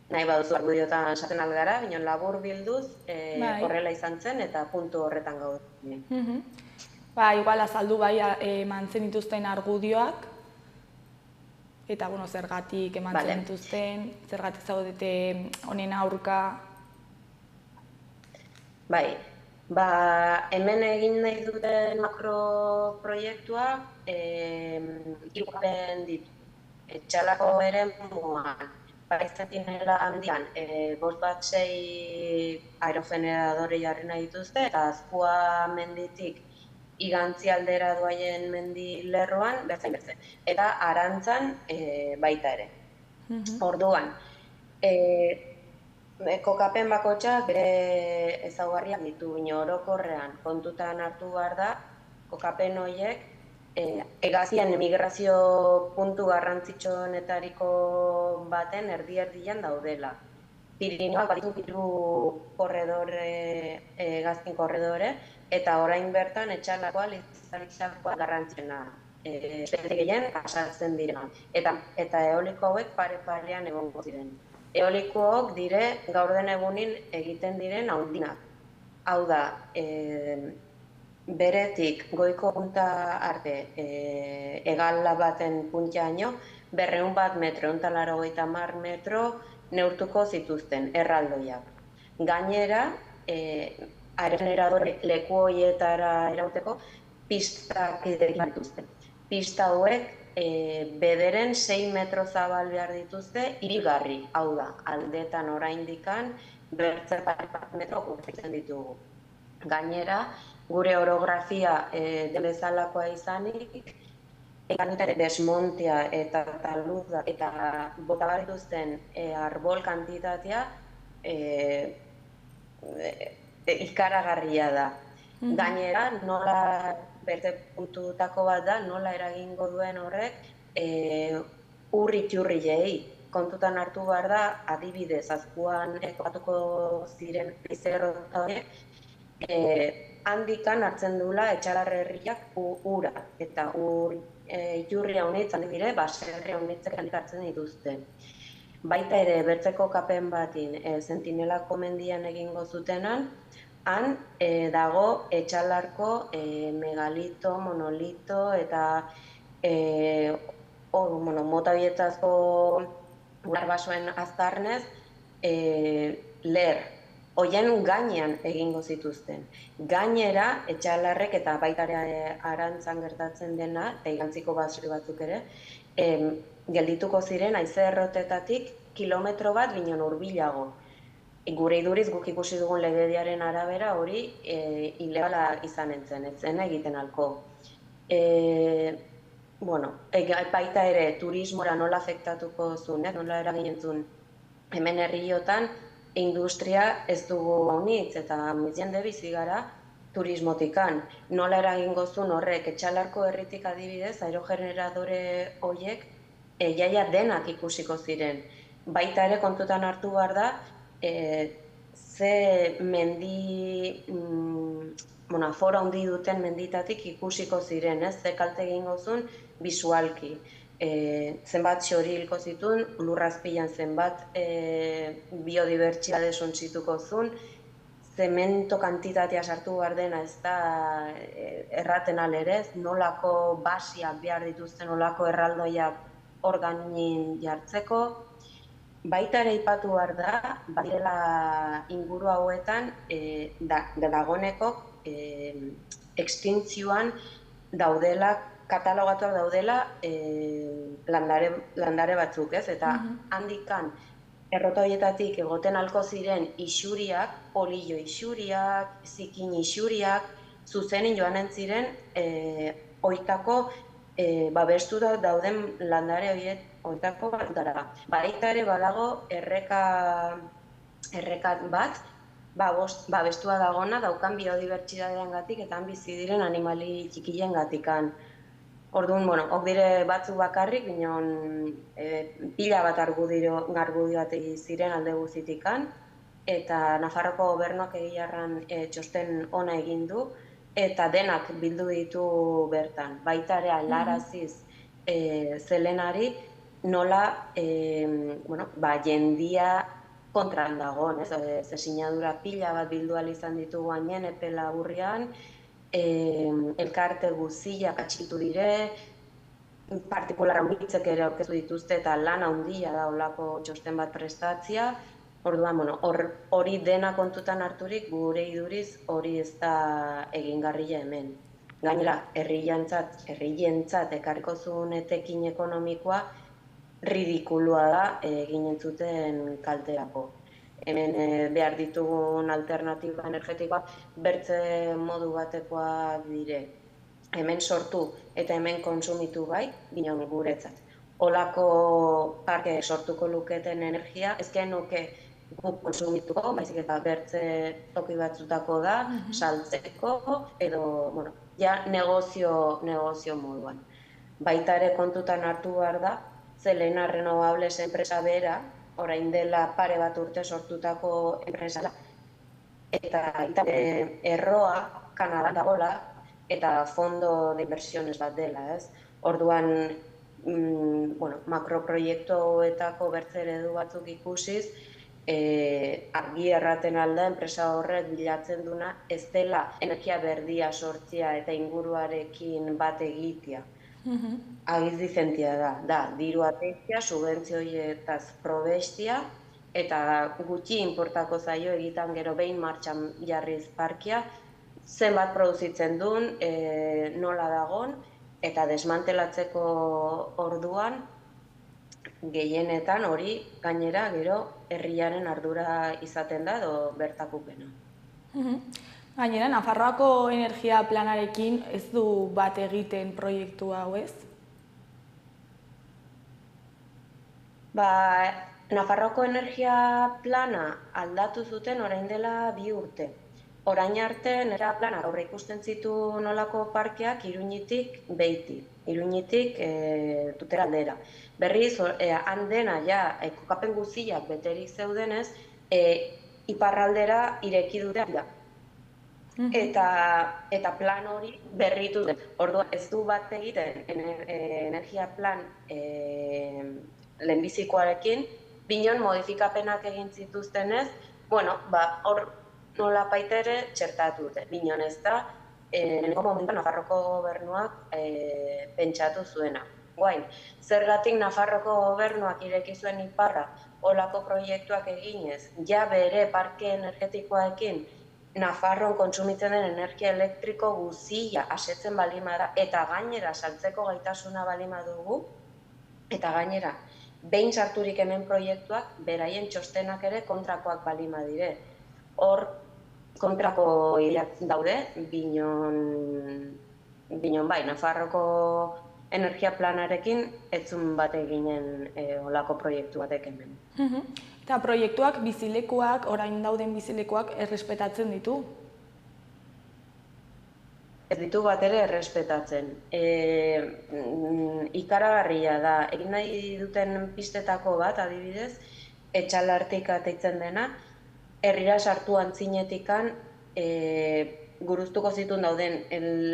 Nahi baduzu argudiotan esaten algara, baina labur bilduz horrela izan zen eta puntu horretan gaude. Igual azaldu emantzen dituzten argudioak, eta zergatik emantzen dituzten, zergatik zaudete honen aurka. Hemen egin nahi duten makroproiektua hirugarren ditu. Etxalako eremuan, Zentinela handian, 5-6 aerogeneradore jarri nahi dituzte, eta Azkua menditik igantzi aldera doaien mendi lerroan, berzen. Eta Arantzan baita ere. Orduan, kokapen bakotxak bere ezaugarriak ditu, orokorrean kontutan hartu behar da, kokapen horiek hegazien emigrazio puntu garrantzitsuenetariko baten erdi-erdian daudela. Pirinioak baditu 3 korredore, hegazkin korredore, eta orain bertan Etxalakoa, Lizarrizakoa garrantzena gehien pasatzen dira. Eta eoliko hauek pare-parean egongo ziren. Eolikoak dire gaur den egunin egiten diren handinak. Hau da, beretik goiko punta arte egala baten puntiaino, 200 metro, 180 metro neurtuko zituzten erraldoiak. Gainera, aerogeneradore leku horietara erauteko pistak dituzte. Pista hauek bederen 6 metro zabal behar dituzte irigarri, hau da, aldetan oraindikan bertzer metro gurtzen ditugu. Gainera, gure orografia bezalakoa izanik, desmontea eta taluda eta bota behar dituzten arbol kantitatea ikaragarria da. Gainera, nola berte puntutako bat da, nola eragingo duen horrek urri-txurriei. Kontutan hartu behar da, adibidez, Azkuan ekatuko ziren izerrota horiek, handikan hartzen duela Etxalarre herriak ura, eta iturria honetzen dire, baserri honetzek handik hartzen dituzte. Baita ere, bertzeko kapen batin, Zentinelako mendian egingo zutenan, han dago Etxalarko megalito, monolito eta mota bietazko barbasoen aztarnez leher. Hoien gainean egingo zituzten. Gainera, Etxalarrek eta baita Arantzan gertatzen dena, eta igantziko basri batzuk ere, geldituko ziren haize errotetatik kilometro bat ginen hurbilago. Gure iduriz guk ikusi dugun legediaren arabera hori ilegala izan entzen, ez zen egiten alko. Baita ere turismora nola afektatuko zuen, nola eraginen zuen hemen herriotan, industria ez dugu haunitz eta jende bizi gara turismotikan. Nola eragingo zuen horrek Etxalarko herritik adibidez, aerogeneradore horiek jaia denak ikusiko ziren. Baita ere kontutan hartu behar da, ze mendi, afora handi duten menditatik ikusiko ziren, ze kalte egingo zuen bisualki. zenbat txori hilko zituen, lurrazpilan zenbat biodibertsitate suntsituko zuen, zemento kantitatea sartu behar dena ez da erraten alerez, nolako basiak behar dituzten, nolako erraldoiak organin jartzeko. Baita ere aipatu behar da, badirela inguru hauetan dagoneko extintzioan daudela, katalogatuak daudela landare batzuk, ez? Eta handikan errota horietatik egoten alko ziren isuriak, olio isuriak, zikin isuriak, zuzenin joanen ziren oitako babestuta dauden landare horiek oitako batutara. Baita ere badago erreka bat, babestua dagona daukan biodibertsitatearengatik eta han bizi diren animali txikilengatikan. Orduan, ok dire batzuk bakarrik, binon pila bat argudio bat ziren alde guztitikan, eta Nafarroko gobernuak egiarran txosten ona egin du, eta denak bildu ditu bertan. Baita ere alaraziz zelenari nola jendia kontran dagoen, ze sinadura pila bat bildu ahal izan ditugu hainen epe laburrean, elkarte guztiak atxikitu dire, partikular handitzek ere aurkeztu dituzte eta lan handia da olako txosten bat prestatzia. Orduan, hori dena kontutan harturik gure iduriz hori ez da egingarria hemen. Gainera, herrientzat ekarriko zuen etekin ekonomikoa ridikulua da eginen zuten kalterako. Hemen behar ditugun alternatiba energetikoak bertze modu batekoak dire. Hemen sortu eta hemen konsumitu bai, binon guretzat. Olako parke sortuko luketen energia, ez genuke guk konsumituko, baizik eta bertze toki batzutako da, saltzeko, edo, ja negozio moduan. Baita ere kontutan hartu behar da, Zelena Renovables enpresa bera, orain dela pare bat urte sortutako enpresa da, eta erroa Kanadan dagoela, eta fondo de inversiones bat dela, ez? Orduan, makroproiektuetako bertze eredu batzuk ikusiz, argi erraten alda enpresa horrek bilatzen duna ez dela energia berdia sortzia eta inguruarekin bat egitea. Agiz dizentia da, diru ateitzia, subentzioietaz probestia, eta gutxi inportako zaio egitan gero behin martxan jarriz parkia, zenbat produzitzen duen, nola dagon, eta desmantelatzeko orduan, gehienetan hori gainera gero herriaren ardura izaten da edo bertakupena. Gainera, Nafarroako energia planarekin ez du bat egiten proiektu hau, ez? Nafarroako energia plana aldatu zuten orain dela 2 urte. Orain arte, energia plana aurre ikusten zitu nolako parkeak Iruñetik Beiti, Iruñetik Tutera aldera. Berriz, handena ja kokapen guztiak beterik zeudenez, iparraldera ireki dute da. Eta plan hori berritu den. Orduan ez du bat egiten energia plan lehenbizikoarekin, binon modifikapenak egin zituztenez, hor nola paitere txertatu dute. Binon ez da, nengo momentu Nafarroko gobernuak pentsatu zuena. Guain, zergatik Nafarroko gobernuak ireki zuen iparra olako proiektuak eginez, ja bere parke energetikoekin Nafarroan kontsumitzen den energia elektriko guztia asetzen balima da, eta gainera saltzeko gaitasuna balima dugu, eta gainera, behin sarturik hemen proiektuak, beraien txostenak ere kontrakoak balima dire. Hor, kontrako ideak daude, binon bai, Nafarroko energia planarekin etzun bat eginen olako proiektu batek hemen. Eta proiektuak, bizilekuak, orain dauden bizilekuak errespetatzen ditu? Ez ditu bat ere errespetatzen. Ikaragarria da, egin nahi duten pistetako bat, adibidez, Etxalartik ateitzen dena, herrira sartu antzinetikan guruztuko zituen dauden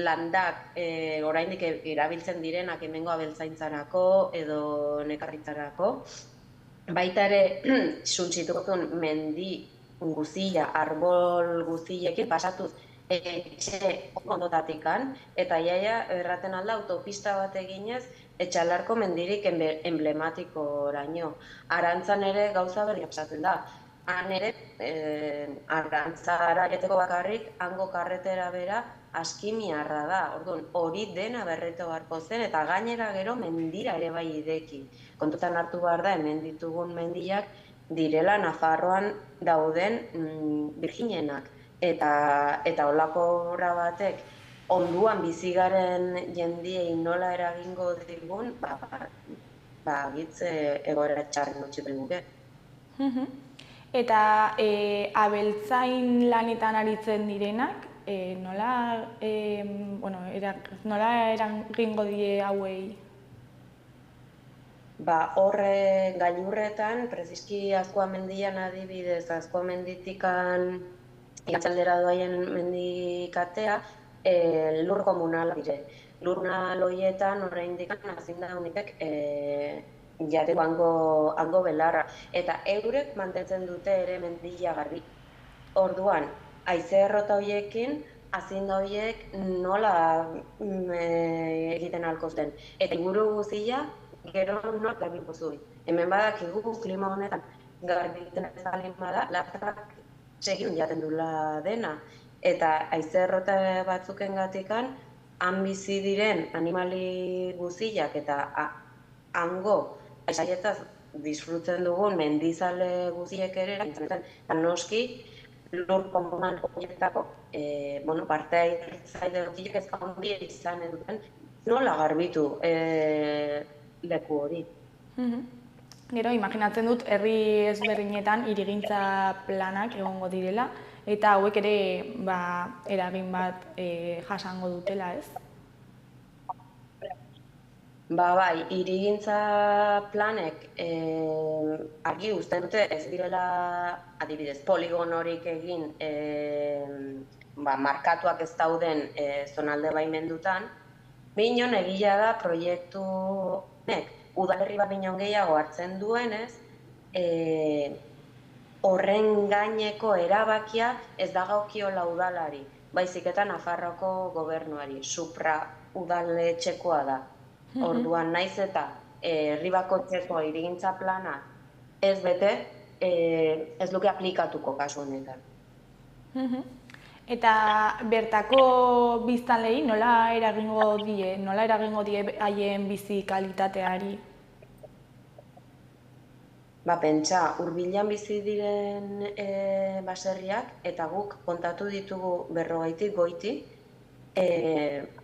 landak oraindik erabiltzen direnak hemengo abeltzaintzarako edo nekarritzarako. Baita ere, suntsituko zuen mendi guzilla, arbol guzillekin pasatuz etxe ondotatikan, eta iaia erraten alda autopista bat eginez Etxalarko mendirik emblematikoraino. Arantzan ere gauza berri pasatzen da. Han ere, Arantzara joateko bakarrik, hango karretera bera askimiarra da. Orduan, hori dena berretu beharko zen, eta gainera gero mendira ere bai ideki. Kontutan hartu behar da, hemen ditugun mendiak direla Nafarroan dauden birginenak. Eta holako obra batek onduan bizigaren jendiei nola eragingo digun, gitze egoera txarren utxiko guke. Eta abeltzain lanetan aritzen direnak, nola eragingo die hauei? Horre gailurretan, preziski Azkoa mendian adibidez, Azkoa menditikan igatzaldera doaien mendikatea, lur komunala dire. Lur komunal horietan oraindik ezin da unikek jateko hango belarra. Eta eurek mantentzen dute ere mendia garbi. Orduan, haize errota horiekin, azinda horiek nola egiten ahalko zen. Eta inguru guztia, gero nola garbiko zuen. Hemen badakigu klima honetan garbiten ez balin bada, laprak segin jaten dula dena. Eta haize errota batzukengatikan han bizi diren animali guztiak eta hango paisaietaz disfrutzen dugun mendizale guztiek ere noski lur komunal horietako parteide guztiek ez handia izan duten nola garbitu leku hori. Gero, imaginatzen dut, herri ezberdinetan hirigintza planak egongo direla, eta hauek ere eragin bat jasango dutela, ez? Bai, hirigintza planek argi uzten dute ez direla adibidez poligonorik egin markatuak ez dauden zonalde baimendutan, binon egia da proiektu honek udalerri bat binon gehiago hartzen duenez, horren gaineko erabakia ez dagokiola udalari, baizik eta Nafarroako gobernuari, supra udaletxekoa da. Orduan naiz eta herri bakoitzeko hirigintza plana ez bete, ez luke aplikatuko kasu honetan. Eta bertako biztanleei nola eragingo die haien bizi kalitateari? Pentsa, hurbilan bizi diren baserriak eta guk kontatu ditugu 40 goiti,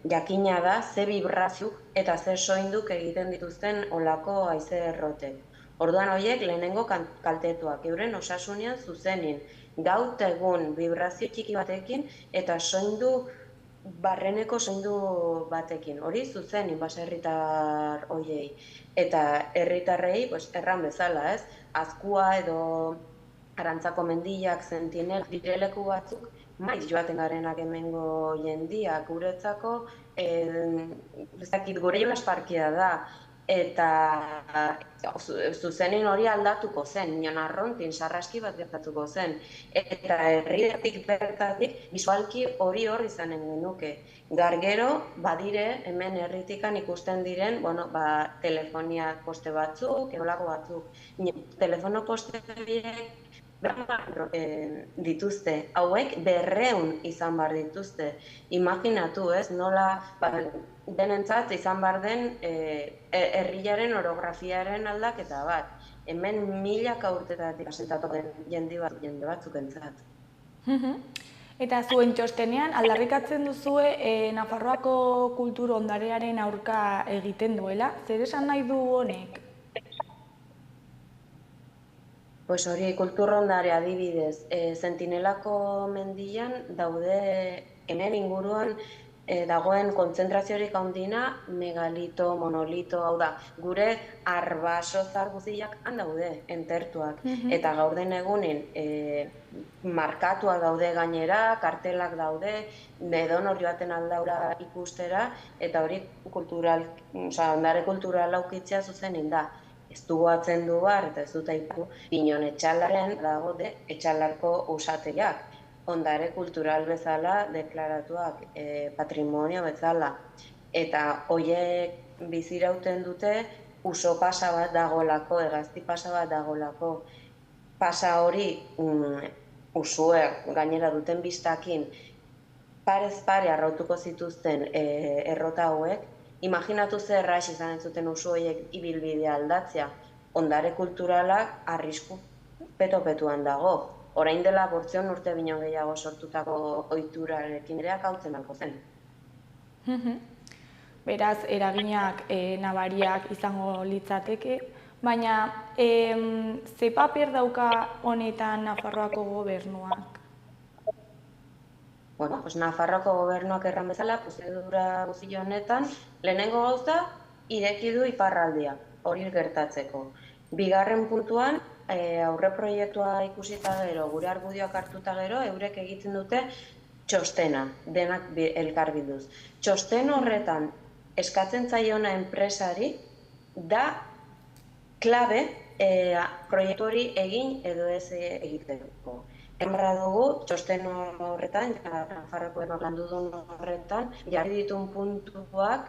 jakina da ze vibrazio eta ze soinduk egiten dituzten olako haize errotek. Orduan horiek lehenengo kaltetuak, euren osasunean zuzenin, gaut egun vibrazio txiki batekin eta barreneko soindu batekin. Hori zuzenin baserritar horiei. Eta herritarrei erran bezala, ez? Azkua edo Arantzako mendiak, sentinel, direleku batzuk, maiz joaten garenak hemengo jendiak guretzako, gure jolasparkia da, eta zuzenin hori aldatuko zen, nion arrontin, sarraski bat gertatuko zen, eta herritik bertatik bisualki hori izanen genuke. Gargero, badire, hemen herritikan ikusten diren, telefonia poste batzuk, eolako batzuk, telefono poste horiek, dituzte, hauek 200 izan bar dituzte. Imaginatu, ez, nola denentzat izan bar den herriaren orografiaren aldaketa bat. Hemen milaka urtetatik asentatu den jende batzuk entzat. Eta zuen txostenean aldarrikatzen duzue Nafarroako kultur ondarearen aurka egiten duela. Zer esan nahi du honek? Hori kultur ondare adibidez, Sentinelako mendian daude hemen inguruan dagoen kontzentraziorik handiena megalito, monolito, hau da, gure arbaso zahar guztiak han daude, entertuak. Eta gaur den egunen markatuak daude gainera, kartelak daude, edonor joaten aldaura ikustera, eta hori ondare kulturala ukitzea zuzenin da. Ez dugu atzendu behar, eta ez dut aipu, Pinon Etxalarren dago Etxalarko usategiak. Ondare kultural bezala deklaratuak, patrimonio bezala. Eta horiek bizirauten dute uso pasa bat dagolako, hegazti pasa bat dagolako. Pasa hori usuek gainera duten biztakin parez pare arrautuko zituzten errota hauek, imaginatu zer erraz izan ez zuten usu horiek ibilbidea aldatzea. Ondare kulturalak arrisku peto-petuan dago. Orain dela 8 urte baino gehiago sortutako ohiturarekin ere akautzen alko zen. Beraz, eraginak nabariak izango litzateke, baina ze paper dauka honetan Nafarroako gobernuak? Bueno, Nafarroako gobernuak erran bezala, prozedura guzti honetan, lehenengo gauza, ireki du iparraldia, hori gertatzeko. Bigarren puntuan, aurre proiektua ikusita gero, gure argudioak hartuta gero, eurek egiten dute txostena, denak elkarbilduz. Txosten horretan eskatzen zaiona enpresari da klabe proiektu hori egin edo ez egiteko. Enbarra dugu, txosten horretan, Nafarroako landu duen horretan, jarri ditun puntuak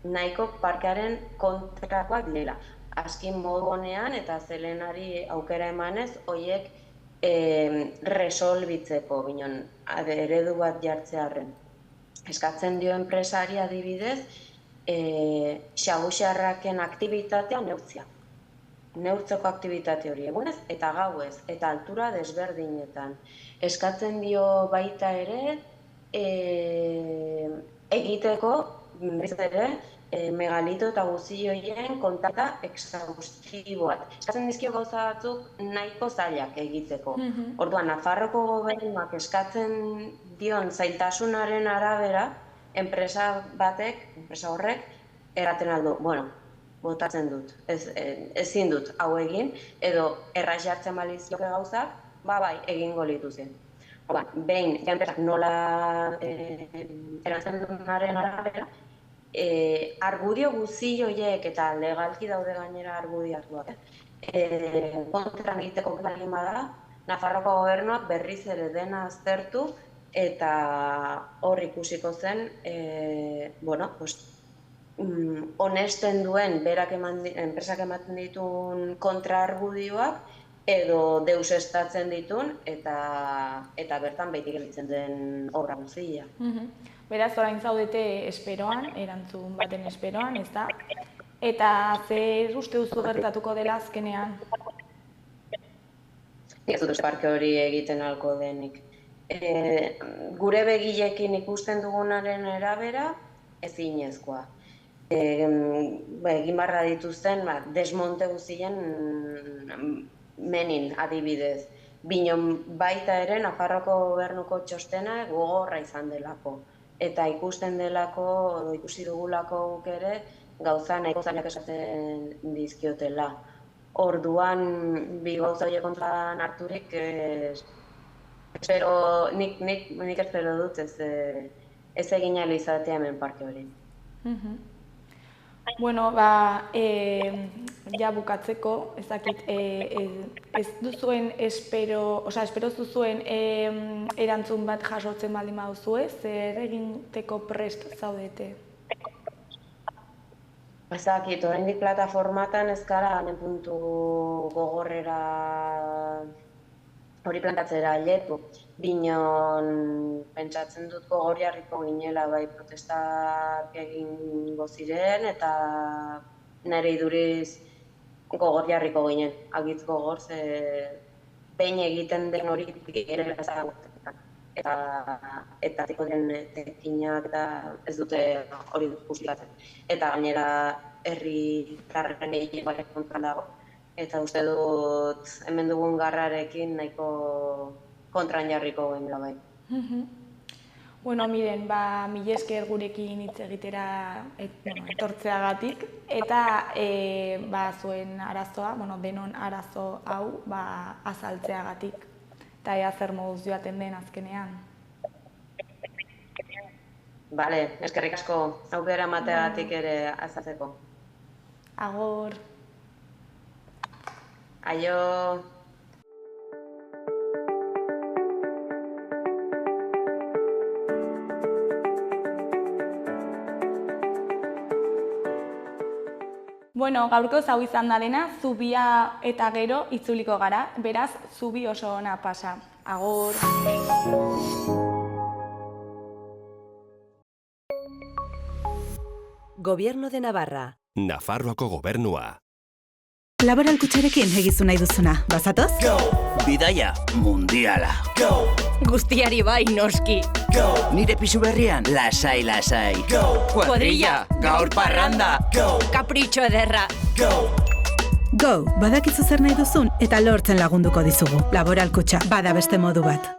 nahiko parkearen kontrakoak direla. Azkin modu honean eta zelenari aukera emanez, horiek resolbitzeko, binon, eredu bat jartzearren. Eskatzen dio enpresari adibidez, xaguxarraken aktibitatea neurtzea. Neurtzeko aktibitate hori egunez eta gauez, eta altura desberdinetan. Eskatzen dio baita ere, egiteko, megalito eta guzioien kontakta exhaustiboak. Eskatzen dizkio gauza batzuk nahiko zailak egiteko. Orduan, Nafarroko gobernuak eskatzen dion zailtasunaren arabera, enpresa horrek erraten aldu, bueno, botatzen dut, ezin dut hau egin, edo erraz jartzen balizioke gauzak, bai, egingo lituzen. Behin, enpresak nola erantzen dunaren arabera, argudio guzi horiek eta legalki daude gainera argudiatuak. Kontran egiteko baldin bada, Nafarroko gobernuak berriz ere dena aztertu eta hor ikusiko zen, honesten duen enpresak ematen dituen kontraargudioak edo deusestatzen ditun eta bertan beti gelditzen den obra guztia. Beraz, orain zaudete esperoan, erantzun baten esperoan, ez da? Eta zer uste duzu gertatuko dela azkenean? Ez dut parke hori egiten alko denik. Gure begilekin ikusten dugunaren erabera, ezinezkoa. Egin barra dituzten, desmonte guztien menin adibidez. Binon baita ere, Nafarroko gobernuko txostena gogorra izan delako. Eta ikusten delako, ikusi dugulako guk ere, gauza nahiko zailak esaten dizkiotela. Orduan, bi gauza horiek kontuan harturik, nik espero dut ez egin ahal izatea hemen parke hori. Bueno, ja bukatzeko, ez dakit, ez duzuen espero zuzuen erantzun bat jasotzen baldin baduzue, zer egiteko prest zaudete? Ez dakit, oraindik plataformatan ez gara hanen puntu gogorrera hori plantatzera letu. Binon pentsatzen dut gogorriarriko ginela bai protestak egingo ziren eta nire iduriz gogorriarriko ginen. Agitz gogor ze behin egiten den hori ere ezagutzen. Eta tiko den tekinak eta ez dute hori guztiatzen. Eta gainera herri tarren egin batek kontra dago. Eta uste dut hemen dugun garrarekin nahiko kontran jarriko goindela bai. Bueno, miren, mila esker gurekin hitz egitera etortzeagatik eta zuen arazoa, denon arazo hau azaltzeagatik. Eta ea zer moduz joaten den azkenean. Bale, eskerrik asko aukera emateagatik ere azaltzeko. Agur. Aio. Bueno, gaurkoz hau izan da dena, zubia eta gero itzuliko gara, beraz, zubi oso ona pasa. Agur. Gobierno de Navarra. Nafarroako gobernua. Laboral kutxarekin egizu nahi duzuna, bazatoz? Bidaia mundiala. Guztiari bai noski. Nire pisu berrian, lasai, lasai. Kuadrilla, gaur parranda. Kapritxo ederra. Go, badakizu zer nahi duzun eta lortzen lagunduko dizugu. Laboral kutxa, bada beste modu bat.